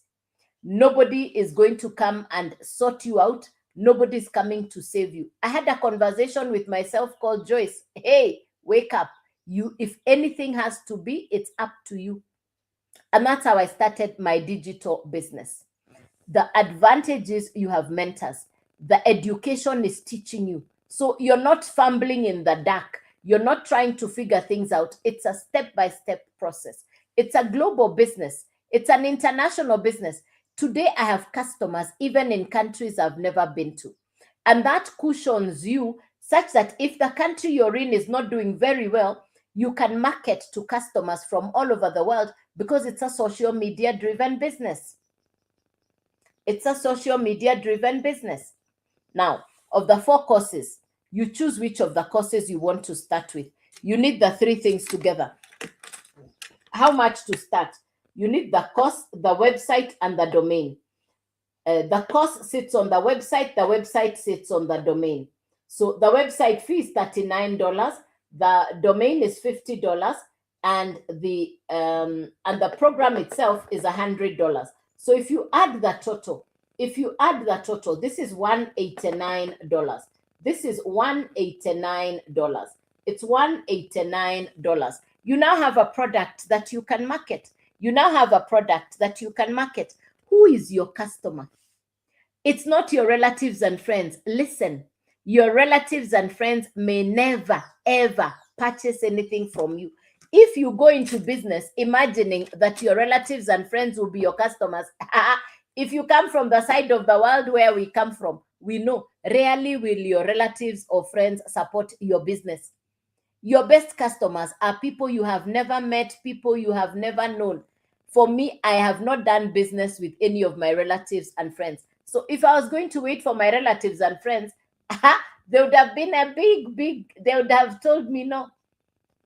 Nobody is going to come and sort you out. Nobody is coming to save you. I had a conversation with myself called Joyce. Hey, wake up. If anything has to be, it's up to you. And that's how I started my digital business. The advantage is you have mentors. The education is teaching you. So you're not fumbling in the dark. You're not trying to figure things out. It's a step-by-step process. It's a global business. It's an international business. Today, I have customers even in countries I've never been to. And that cushions you such that if the country you're in is not doing very well, you can market to customers from all over the world because it's a social media-driven business. It's a social media-driven business. Now, of the 4 courses, you choose which of the courses you want to start with. You need the 3 things together. How much to start? You need the course, the website, and the domain. The course sits on the website sits on the domain. So the website fee is $39, the domain is $50, and the program itself is $100. So if you add the total, this is $189. This is $189. It's $189. You now have a product that you can market. Who is your customer? It's not your relatives and friends. Listen, your relatives and friends may never, ever purchase anything from you. If you go into business imagining that your relatives and friends will be your customers, if you come from the side of the world where we come from, we know rarely will your relatives or friends support your business. Your best customers are people you have never met, people you have never known. For me, I have not done business with any of my relatives and friends. So if I was going to wait for my relatives and friends, they would have been a they would have told me no.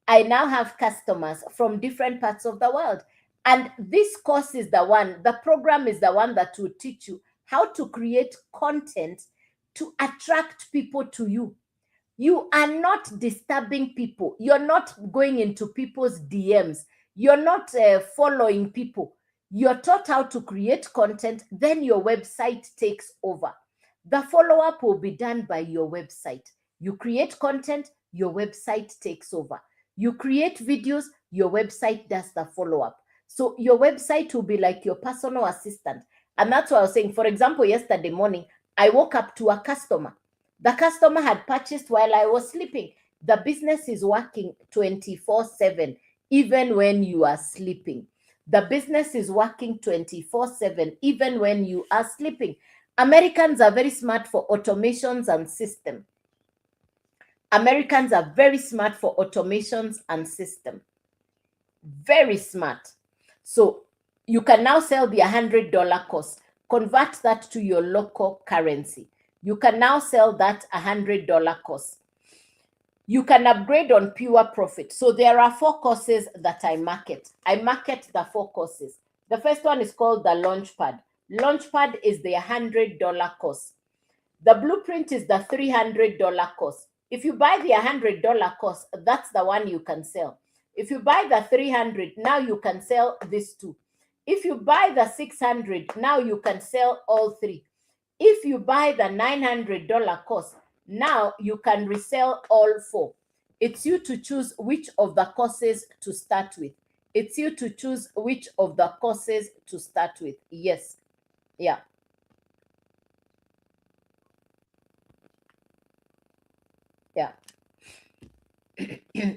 I now have customers from different parts of the world. And this course is the program is the one that will teach you how to create content to attract people to you. You are not disturbing people. You're not going into people's DMs. You're not following people. You're taught how to create content, then your website takes over. The follow up will be done by your website. You create content, your website takes over. You create videos, your website does the follow up. So your website will be like your personal assistant. And that's what I was saying. For example, yesterday morning, I woke up to a customer. The customer had purchased while I was sleeping. The business is working 24/7, even when you are sleeping. The business is working 24/7, even when you are sleeping. Americans are very smart for automations and system. Americans are very smart for automations and system. Very smart. So you can now sell the $100 course, convert that to your local currency. You can now sell that $100 course. You can upgrade on pure profit. So there are 4 courses that I market. I market the 4 courses. The first one is called the Launchpad. Launchpad is the $100 course. The Blueprint is the $300 course. If you buy the $100 course, that's the one you can sell. If you buy the 300, now you can sell this too. If you buy the 600, now you can sell all 3. If you buy the $900 course, now you can resell all 4. It's you to choose which of the courses to start with. It's you to choose which of the courses to start with. Yes. Yeah. Yeah.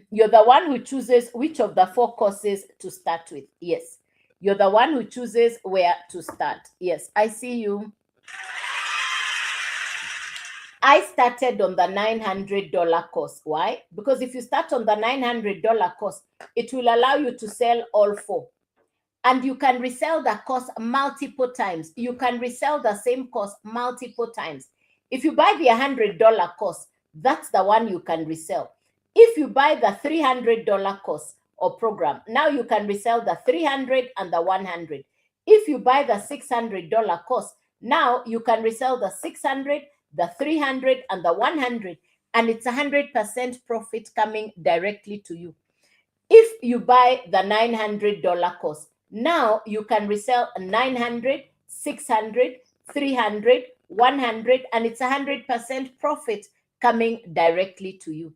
You're the one who chooses which of the 4 courses to start with. Yes. You're the one who chooses where to start. Yes, I see you. I started on the $900 course. Why? Because if you start on the $900 course, it will allow you to sell all 4. And you can resell the course multiple times. You can resell the same course multiple times. If you buy the $100 course, that's the one you can resell. If you buy the $300 course or program, now you can resell the 300 and the 100. If you buy the $600 course, now you can resell the 600, the 300, and the 100, and it's 100% profit coming directly to you. If you buy the $900 course, now you can resell 900, 600, 300, 100, and it's 100% profit coming directly to you.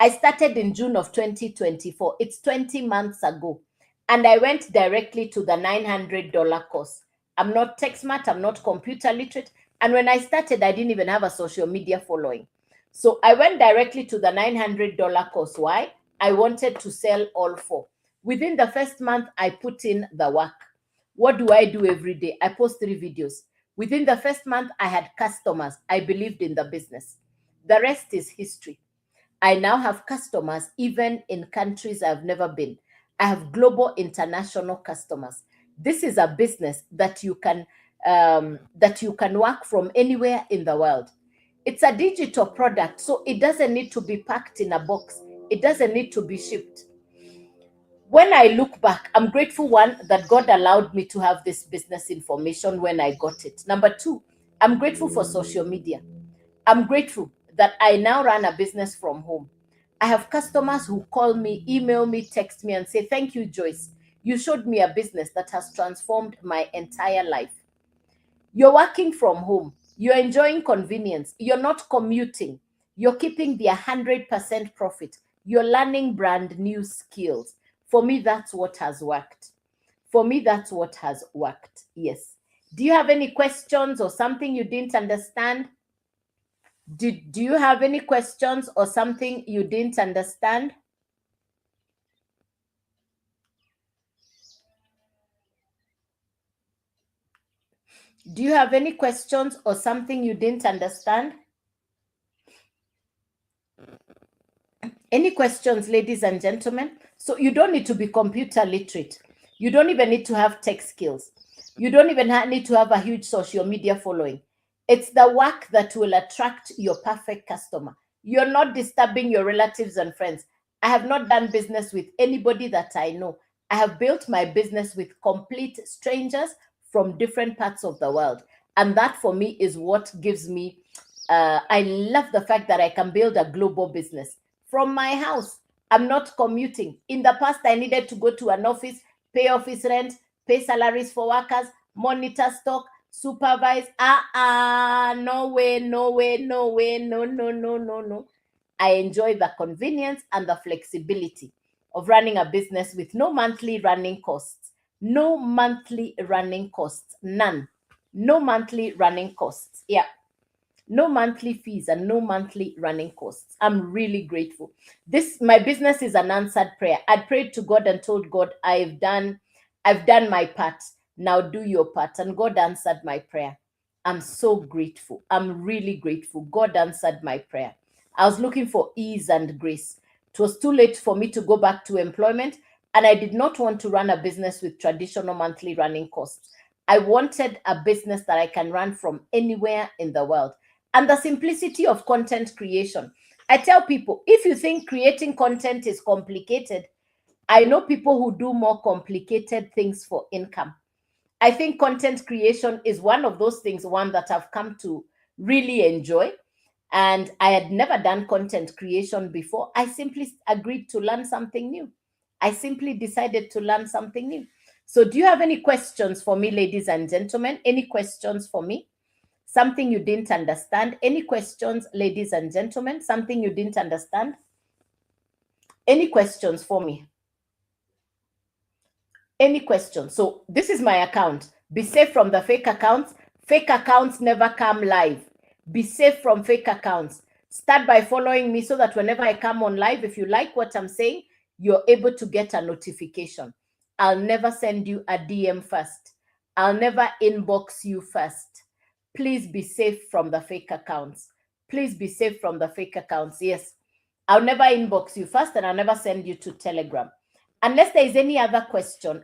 I started in June of 2024. It's 20 months ago. And I went directly to the $900 course. I'm not tech smart, I'm not computer literate. And when I started, I didn't even have a social media following. So I went directly to the $900 course. Why? I wanted to sell all 4. Within the first month, I put in the work. What do I do every day? I post 3 videos. Within the first month, I had customers. I believed in the business. The rest is history. I now have customers even in countries I've never been. I have global international customers. This is a business that you can work from anywhere in the world. It's a digital product, so it doesn't need to be packed in a box. It doesn't need to be shipped. When I look back, I'm grateful, one, that God allowed me to have this business information when I got it. Number 2, I'm grateful for social media. I'm grateful that I now run a business from home. I have customers who call me, email me, text me, and say, "Thank you, Joyce. You showed me a business that has transformed my entire life." You're working from home. You're enjoying convenience. You're not commuting. You're keeping the 100% profit. You're learning brand new skills. For me, that's what has worked. For me, that's what has worked. Yes. Do you have any questions or something you didn't understand? Do you have any questions or something you didn't understand? Do you have any questions or something you didn't understand? Any questions, ladies and gentlemen? So you don't need to be computer literate. You don't even need to have tech skills. You don't even need to have a huge social media following. It's the work that will attract your perfect customer. You're not disturbing your relatives and friends. I have not done business with anybody that I know. I have built my business with complete strangers from different parts of the world. And that for me is what gives me, I love the fact that I can build a global business from my house. I'm not commuting. In the past, I needed to go to an office, pay office rent, pay salaries for workers, monitor stock, supervise. No way, no way, no way, no, no, no, no, no. I enjoy the convenience and the flexibility of running a business with no monthly running costs. No monthly running costs. None. No monthly running costs. Yeah. No monthly fees and no monthly running costs. I'm really grateful. My business is an answered prayer. I prayed to God and told God, I've done my part. Now do your part. And God answered my prayer. I'm so grateful. I'm really grateful. God answered my prayer. I was looking for ease and grace. It was too late for me to go back to employment, and I did not want to run a business with traditional monthly running costs. I wanted a business that I can run from anywhere in the world. And the simplicity of content creation. I tell people, if you think creating content is complicated, I know people who do more complicated things for income. I think content creation is one of those things, one that I've come to really enjoy. And I had never done content creation before. I simply agreed to learn something new. I simply decided to learn something new. So, do you have any questions for me, ladies and gentlemen? Any questions for me? Something you didn't understand? Any questions, ladies and gentlemen? Something you didn't understand? Any questions for me? Any questions? So this is my account. Be safe from the fake accounts. Fake accounts never come live. Be safe from fake accounts. Start by following me so that whenever I come on live, if you like what I'm saying, you're able to get a notification. I'll never send you a DM first. I'll never inbox you first. Please be safe from the fake accounts. Please be safe from the fake accounts. Yes. I'll never inbox you first, and I'll never send you to Telegram. Unless there is any other question,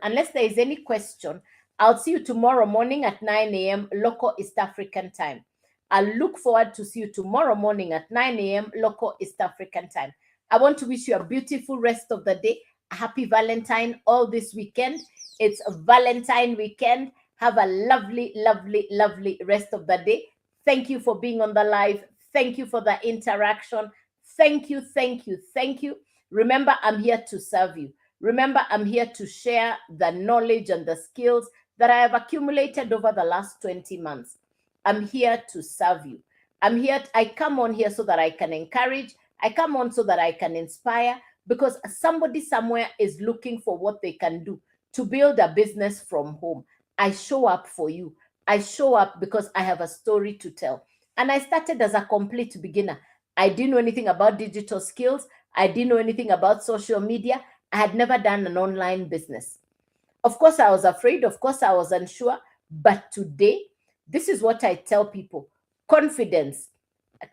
I'll see you tomorrow morning at 9 a.m. local East African time. I'll look forward to see you tomorrow morning at 9 a.m. local East African time. I want to wish you a beautiful rest of the day. A happy Valentine all this weekend. It's a Valentine weekend. Have a lovely, lovely, lovely rest of the day. Thank you for being on the live. Thank you for the interaction. Thank you, thank you, thank you. Remember, I'm here to serve you. Remember, I'm here to share the knowledge and the skills that I have accumulated over the last 20 months. I'm here to serve you. I come on here so that I can encourage. I come on so that I can inspire, because somebody somewhere is looking for what they can do to build a business from home. I show up for you. I show up because I have a story to tell. And I started as a complete beginner. I didn't know anything about digital skills. I didn't know anything about social media. I had never done an online business. Of course, I was afraid. Of course, I was unsure. But today, this is what I tell people. Confidence,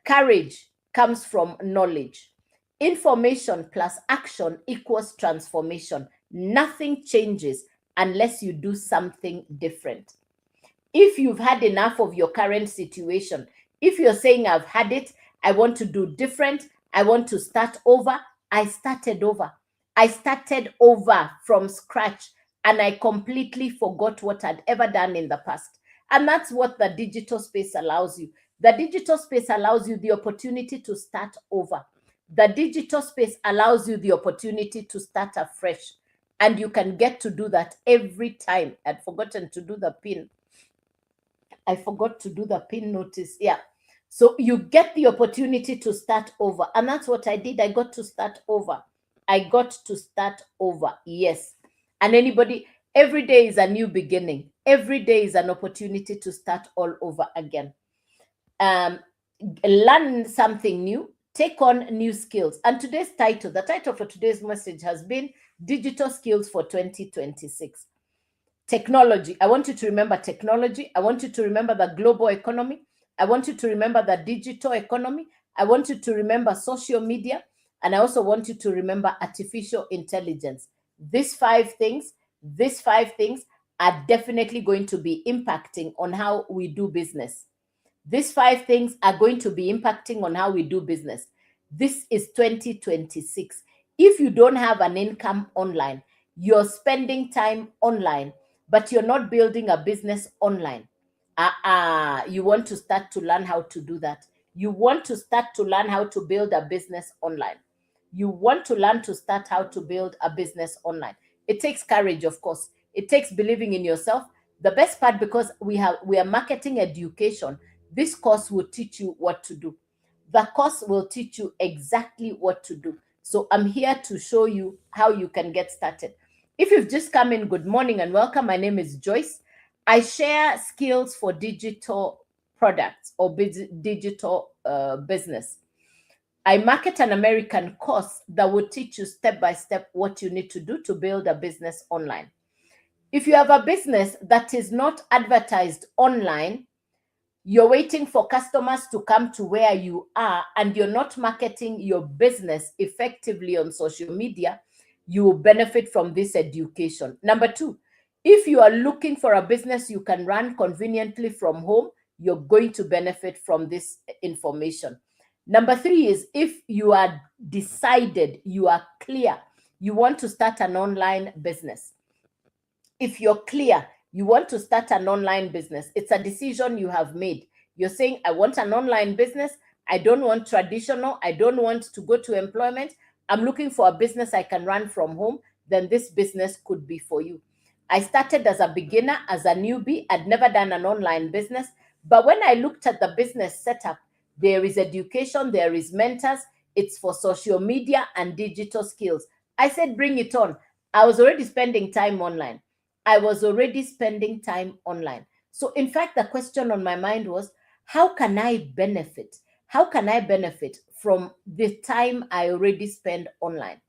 courage comes from knowledge. Information plus action equals transformation. Nothing changes unless you do something different. If you've had enough of your current situation, if you're saying, I've had it, I want to do different, I want to start over, I started over. I started over from scratch, and I completely forgot what I'd ever done in the past. And that's what the digital space allows you. The digital space allows you the opportunity to start over. The digital space allows you the opportunity to start afresh. And you can get to do that every time. I'd forgotten to do the pin. I forgot to do the pin notice. Yeah. So you get the opportunity to start over. And that's what I did. I got to start over. Yes. And every day is a new beginning. Every day is an opportunity to start all over again. Learn something new, take on new skills. And the title for today's message has been Digital Skills for 2026. Technology. I want you to remember technology. I want you to remember the global economy. I want you to remember the digital economy. I want you to remember social media. And I also want you to remember artificial intelligence. These five things, these five things are definitely going to be impacting on how we do business. These five things are going to be impacting on how we do business. This is 2026. If you don't have an income online, you're spending time online, but you're not building a business online. You want to start to learn how to do that. You want to start to learn how to build a business online. You want to learn to start how to build a business online. It takes courage, of course. It takes believing in yourself. The best part, because we are marketing education, this course will teach you what to do. The course will teach you exactly what to do. So I'm here to show you how you can get started. If you've just come in, good morning and welcome. My name is Joyce. I share skills for digital products or digital business. I market an American course that will teach you step by step what you need to do to build a business online. If you have a business that is not advertised online, you're waiting for customers to come to where you are, and you're not marketing your business effectively on social media, you will benefit from this education. Number two, if you are looking for a business you can run conveniently from home, you're going to benefit from this information. Number three is if you are decided, you are clear, you want to start an online business. If you're clear, you want to start an online business, it's a decision you have made. You're saying, I want an online business. I don't want traditional. I don't want to go to employment. I'm looking for a business I can run from home. Then this business could be for you. I started as a beginner, as a newbie. I'd never done an online business. But when I looked at the business setup, there is education, there is mentors. It's for social media and digital skills. I said, bring it on. I was already spending time online. So in fact, the question on my mind was, how can I benefit? How can I benefit from the time I already spend online?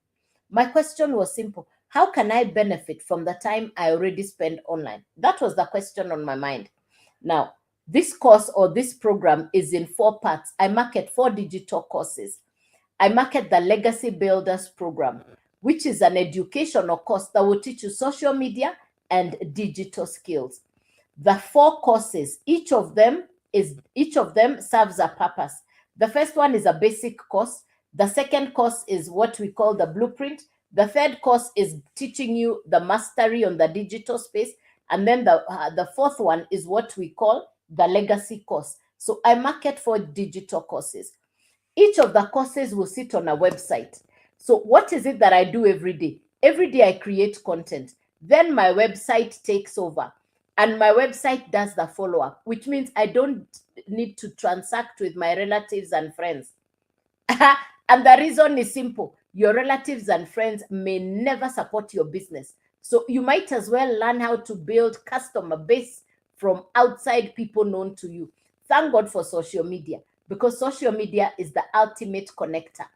My question was simple. How can I benefit from the time I already spend online? That was the question on my mind. Now, this course or this program is in 4 parts. I market 4 digital courses. I market the Legacy Builders program, which is an educational course that will teach you social media and digital skills. The 4 courses, each of them serves a purpose. The first one is a basic course. The second course is what we call the blueprint. The third course is teaching you the mastery on the digital space. And then the fourth one is what we call the legacy course. So I market 4 digital courses. Each of the courses will sit on a website. So what is it that I do every day? Every day I create content. Then my website takes over. And my website does the follow-up, which means I don't need to transact with my relatives and friends. And the reason is simple. Your relatives and friends may never support your business. So you might as well learn how to build customer base from outside people known to you. Thank God for social media, because social media is the ultimate connector.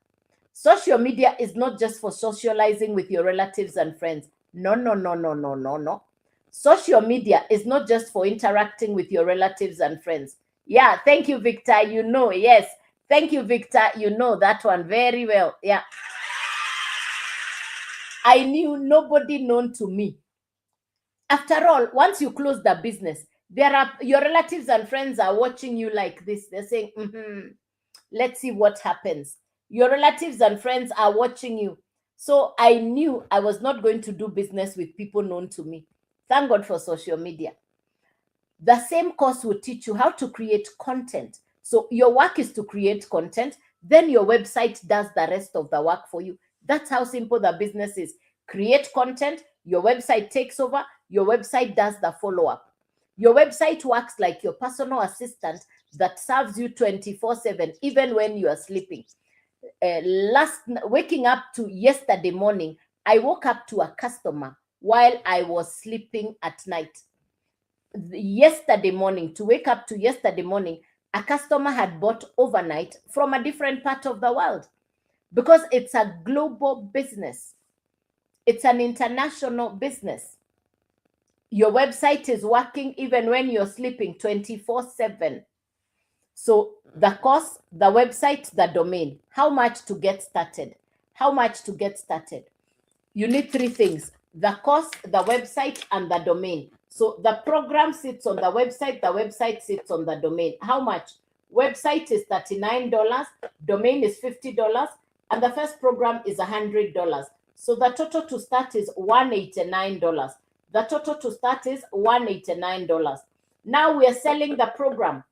Social media is not just for socializing with your relatives and friends. No, no, no, no, no, no, no. Social media is not just for interacting with your relatives and friends. Yeah, thank you, Victor. You know, yes. Thank you, Victor. You know that one very well. Yeah. I knew nobody known to me. After all, once you close the business, your relatives and friends are watching you like this. They're saying, let's see what happens. Your relatives and friends are watching you. So I knew I was not going to do business with people known to me. Thank God for social media. The same course will teach you how to create content. So your work is to create content. Then your website does the rest of the work for you. That's how simple the business is. Create content, your website takes over, your website does the follow-up. Your website works like your personal assistant that serves you 24/7, even when you are sleeping. Waking up to yesterday morning, I woke up to a customer while I was sleeping at night. Yesterday morning, a customer had bought overnight from a different part of the world, because it's a global business. It's an international business. Your website is working even when you're sleeping 24/7. So the course, the website, the domain, how much to get started? How much to get started? You need three things: the course, the website, and the domain. So the program sits on the website sits on the domain. How much? Website is $39, domain is $50, and the first program is $100. So the total to start is $189. The total to start is $189. Now we are selling the program.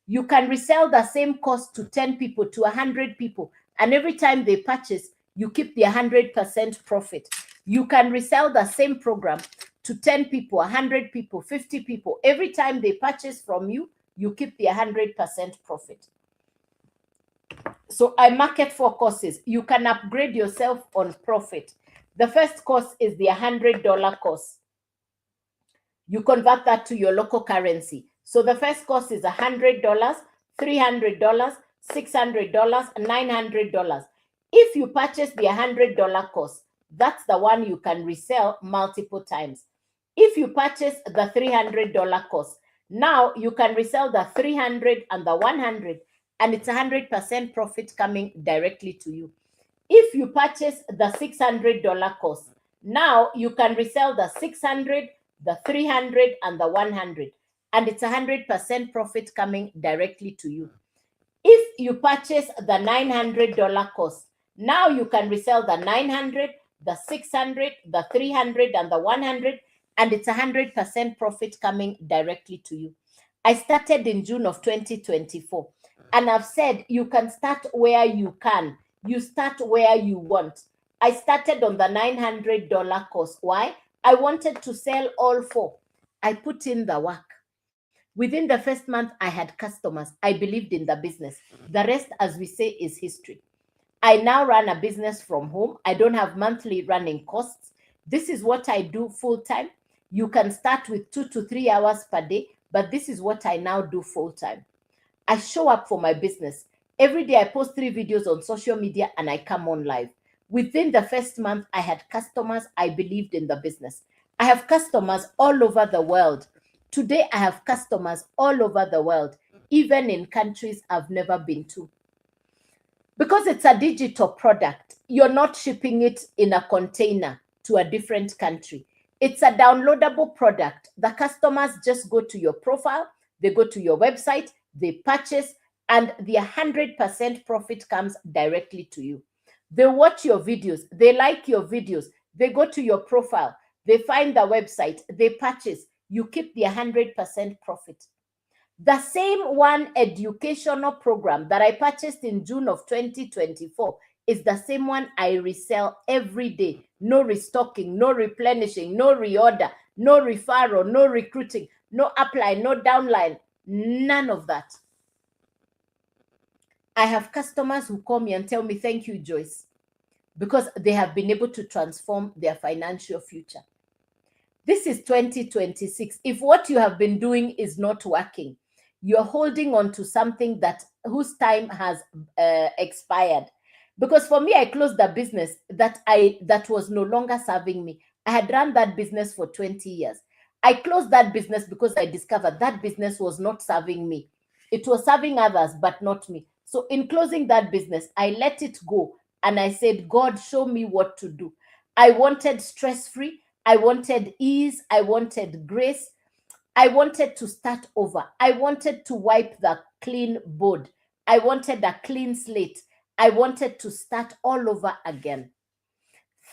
You can resell the same course to 10 people, to 100 people, and every time they purchase, you keep the 100% profit. You can resell the same program to 10 people, 100 people, 50 people. Every time they purchase from you, you keep the 100% profit. So I market 4 courses. You can upgrade yourself on profit. The first course is the $100 course. You convert that to your local currency. So the first course is $100, $300, $600, $900. If you purchase the $100 course, that's the one you can resell multiple times. If you purchase the $300 course, now you can resell the 300 and the 100, and it's 100% profit coming directly to you. If you purchase the $600 course, now you can resell the 600, the 300, and the 100, and it's 100% profit coming directly to you. If you purchase the $900 course, now you can resell the 900, the 600, the 300, and the 100, and it's 100% profit coming directly to you. I started in June of 2024, and I've said you can start where you can. You start where you want. I started on the $900 course. Why? I wanted to sell all 4. I put in the work. Within the first month, I had customers. I believed in the business. The rest, as we say, is history. I now run a business from home. I don't have monthly running costs. This is what I do full time. You can start with 2 to 3 hours per day, but this is what I now do full time. I show up for my business. Every day I post 3 videos on social media and I come on live. Within the first month, I had customers. I believed in the business. I have customers all over the world. Today, I have customers all over the world, even in countries I've never been to. Because it's a digital product, you're not shipping it in a container to a different country. It's a downloadable product. The customers just go to your profile, they go to your website, they purchase, and the 100% profit comes directly to you. They watch your videos, they like your videos, they go to your profile, they find the website, they purchase, you keep the 100% profit. The same one educational program that I purchased in June of 2024 is the same one I resell every day. No restocking, no replenishing, no reorder, no referral, no recruiting, no upline, no downline, none of that. I have customers who call me and tell me, thank you, Joyce, because they have been able to transform their financial future. This is 2026. If what you have been doing is not working, you're holding on to something that whose time has expired. Because for me, I closed the business that was no longer serving me. I had run that business for 20 years. I closed that business because I discovered that business was not serving me. It was serving others, but not me. So in closing that business, I let it go. And I said, God, show me what to do. I wanted stress-free. I wanted ease. I wanted grace. I wanted to start over. I wanted to wipe the clean board. I wanted a clean slate. I wanted to start all over again.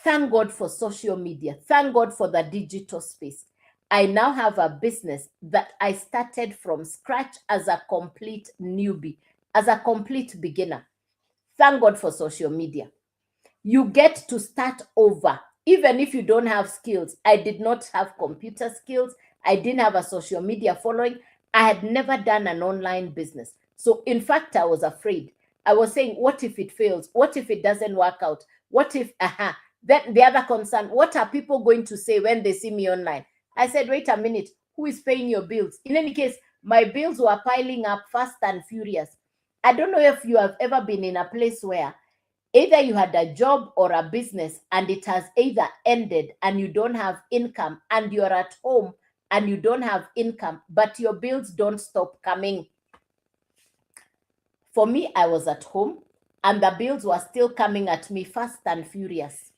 Thank God for social media. Thank God for the digital space. I now have a business that I started from scratch as a complete newbie, as a complete beginner. Thank God for social media. You get to start over. Even if you don't have skills. I did not have computer skills. I didn't have a social media following. I had never done an online business. So in fact, I was afraid. I was saying, what if it fails? What if it doesn't work out? What if, Then the other concern, what are people going to say when they see me online? I said, wait a minute, who is paying your bills? In any case, my bills were piling up fast and furious. I don't know if you have ever been in a place where either you had a job or a business and it has either ended and you don't have income, and you're at home and you don't have income, but your bills don't stop coming. For me, I was at home. and the bills were still coming at me fast and furious.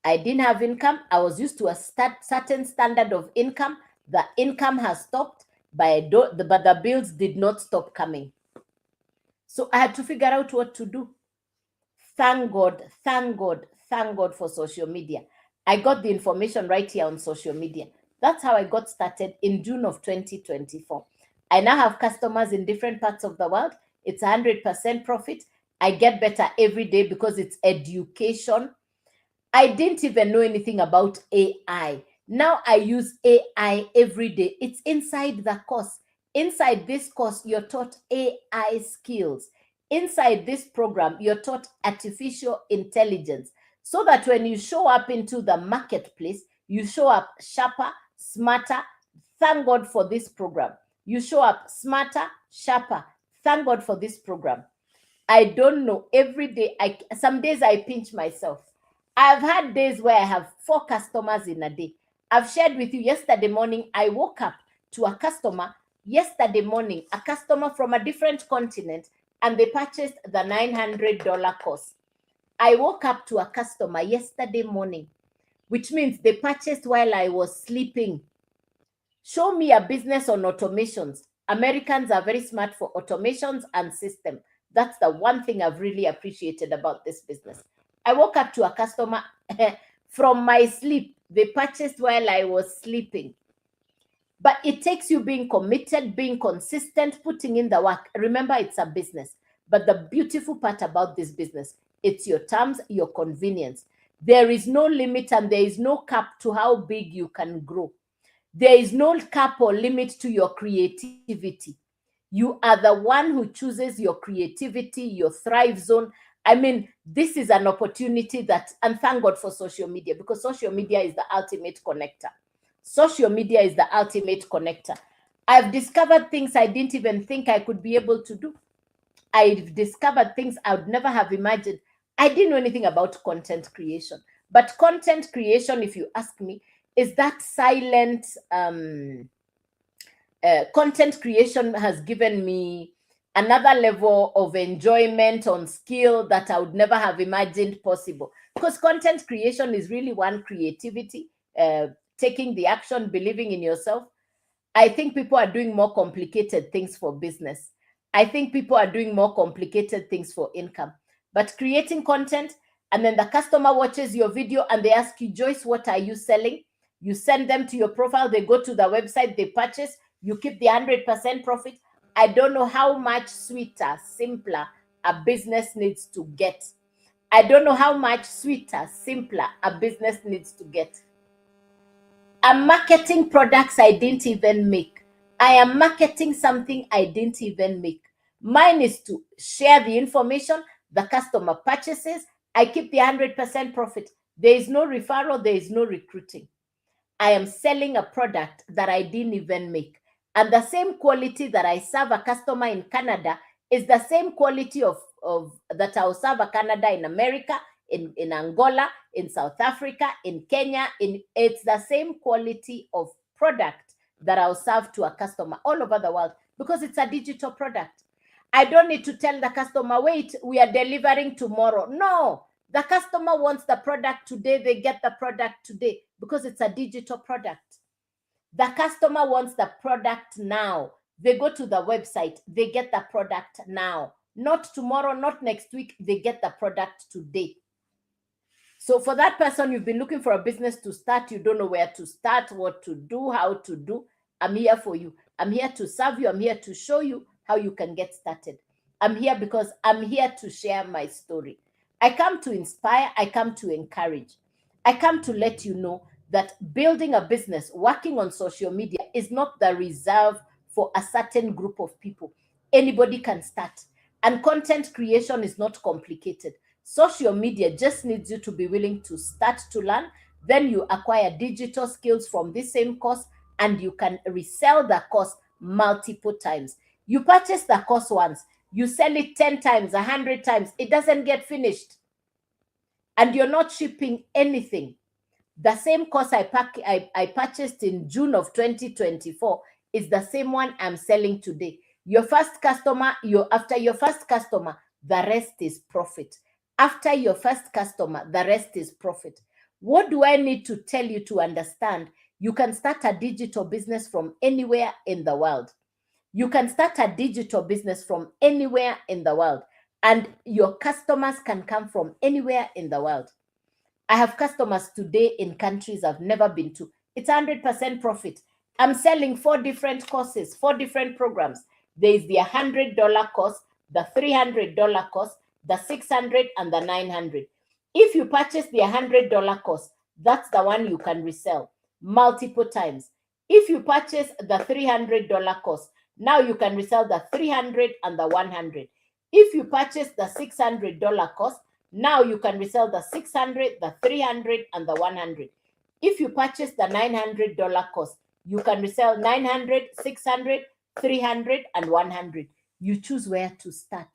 I didn't have income. I was used to a certain standard of income. The income has stopped, but the bills did not stop coming. So I had to figure out what to do. Thank God, thank God, thank God for social media. I got the information right here on social media. That's how I got started in June of 2024. I now have customers in different parts of the world. It's 100% profit. I get better every day because it's education. I didn't even know anything about AI. Now I use AI every day. It's inside the course. Inside this course, you're taught AI skills. Inside this program, you're taught artificial intelligence so that when you show up into the marketplace, you show up sharper, smarter. Thank God for this program. You show up smarter, sharper. Thank God for this program. I don't know. Every day, some days I pinch myself. I've had days where I have 4 customers in a day. I've shared with you yesterday morning, I woke up to a customer yesterday morning, a customer from a different continent, and they purchased the $900 course. I woke up to a customer yesterday morning, which means they purchased while I was sleeping. Show me a business on automations. Americans are very smart for automations and system. That's the one thing I've really appreciated about this business. I woke up to a customer from my sleep. They purchased while I was sleeping. But it takes you being committed, being consistent, putting in the work. Remember, it's a business. But the beautiful part about this business, it's your terms, your convenience. There is no limit and there is no cap to how big you can grow. There is no cap or limit to your creativity. You are the one who chooses your creativity, your thrive zone. I mean, this is an opportunity that, and thank God for social media, because social media is the ultimate connector. Social media is the ultimate connector. I've discovered things I didn't even think I could be able to do. I've discovered things I would never have imagined. I didn't know anything about content creation. But content creation, if you ask me, is that silent content creation has given me another level of enjoyment on skill that I would never have imagined possible. Because content creation is really one creativity, taking the action, believing in yourself. I think people are doing more complicated things for business. I think people are doing more complicated things for income. But creating content, and then the customer watches your video and they ask you, Joyce, what are you selling? You send them to your profile, they go to the website, they purchase, you keep the 100% profit. I don't know how much sweeter, simpler a business needs to get. I don't know how much sweeter, simpler a business needs to get. I'm marketing products I didn't even make. I am marketing something I didn't even make. Mine is to share the information, the customer purchases, I keep the 100% profit. There is no referral, there is no recruiting. I am selling a product that I didn't even make. And the same quality that I serve a customer in Canada is the same quality of that I'll serve a Canada in America, in Angola, in South Africa, in Kenya. It's the same quality of product that I'll serve to a customer all over the world because it's a digital product. I don't need to tell the customer, wait, we are delivering tomorrow. No, the customer wants the product today, they get the product today because it's a digital product. The customer wants the product now. They go to the website, they get the product now. Not tomorrow, not next week, they get the product today. So for that person, you've been looking for a business to start, you don't know where to start, what to do, how to do. I'm here for you. I'm here to serve you. I'm here to show you how you can get started. I'm here because I'm here to share my story. I come to inspire. I come to encourage. I come to let you know that building a business, working on social media is not the reserve for a certain group of people. Anybody can start. And content creation is not complicated. Social media just needs you to be willing to start to learn. Then you acquire digital skills from this same course and you can resell the course multiple times. You purchase the course once, you sell it 10 times, 100 times, it doesn't get finished. And you're not shipping anything. The same course I purchased in June of 2024 is the same one I'm selling today. Your first customer, after your first customer, the rest is profit. After your first customer, the rest is profit. What do I need to tell you to understand? You can start a digital business from anywhere in the world. You can start a digital business from anywhere in the world, and your customers can come from anywhere in the world. I have customers today in countries I've never been to. It's 100% profit. I'm selling 4 different courses, 4 different programs. There is the $100 course, the $300 course, the 600 and the 900. If you purchase the $100 course, that's the one you can resell multiple times. If you purchase the $300 course, now you can resell the 300 and the 100. If you purchase the $600 course, now you can resell the 600, the 300, and the 100. If you purchase the $900 course, you can resell 900, 600, 300, and 100. You choose where to start.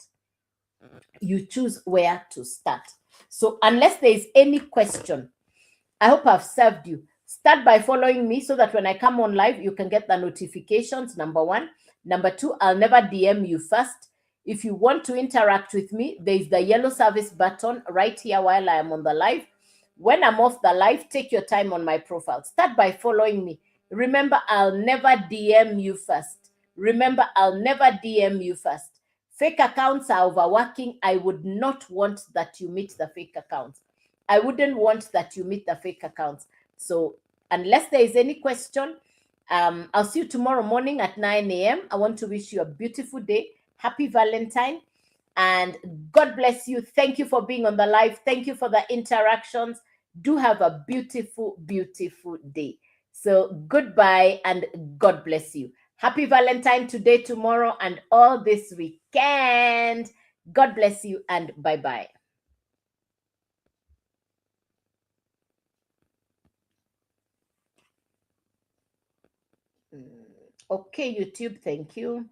You choose where to start. So unless there is any question, I hope I've served you. Start by following me so that when I come on live, you can get the notifications, number one. Number two, I'll never DM you first. If you want to interact with me, there is the yellow service button right here while I am on the live. When I'm off the live, take your time on my profile. Start by following me. Remember, I'll never DM you first. Remember, I'll never DM you first. Fake accounts are overworking. I would not want that you meet the fake accounts. I wouldn't want that you meet the fake accounts. So unless there is any question, I'll see you tomorrow morning at 9 a.m. I want to wish you a beautiful day. Happy Valentine. And God bless you. Thank you for being on the live. Thank you for the interactions. Do have a beautiful, beautiful day. So goodbye and God bless you. Happy Valentine today, tomorrow, and all this weekend. God bless you and bye-bye. Okay, YouTube, thank you.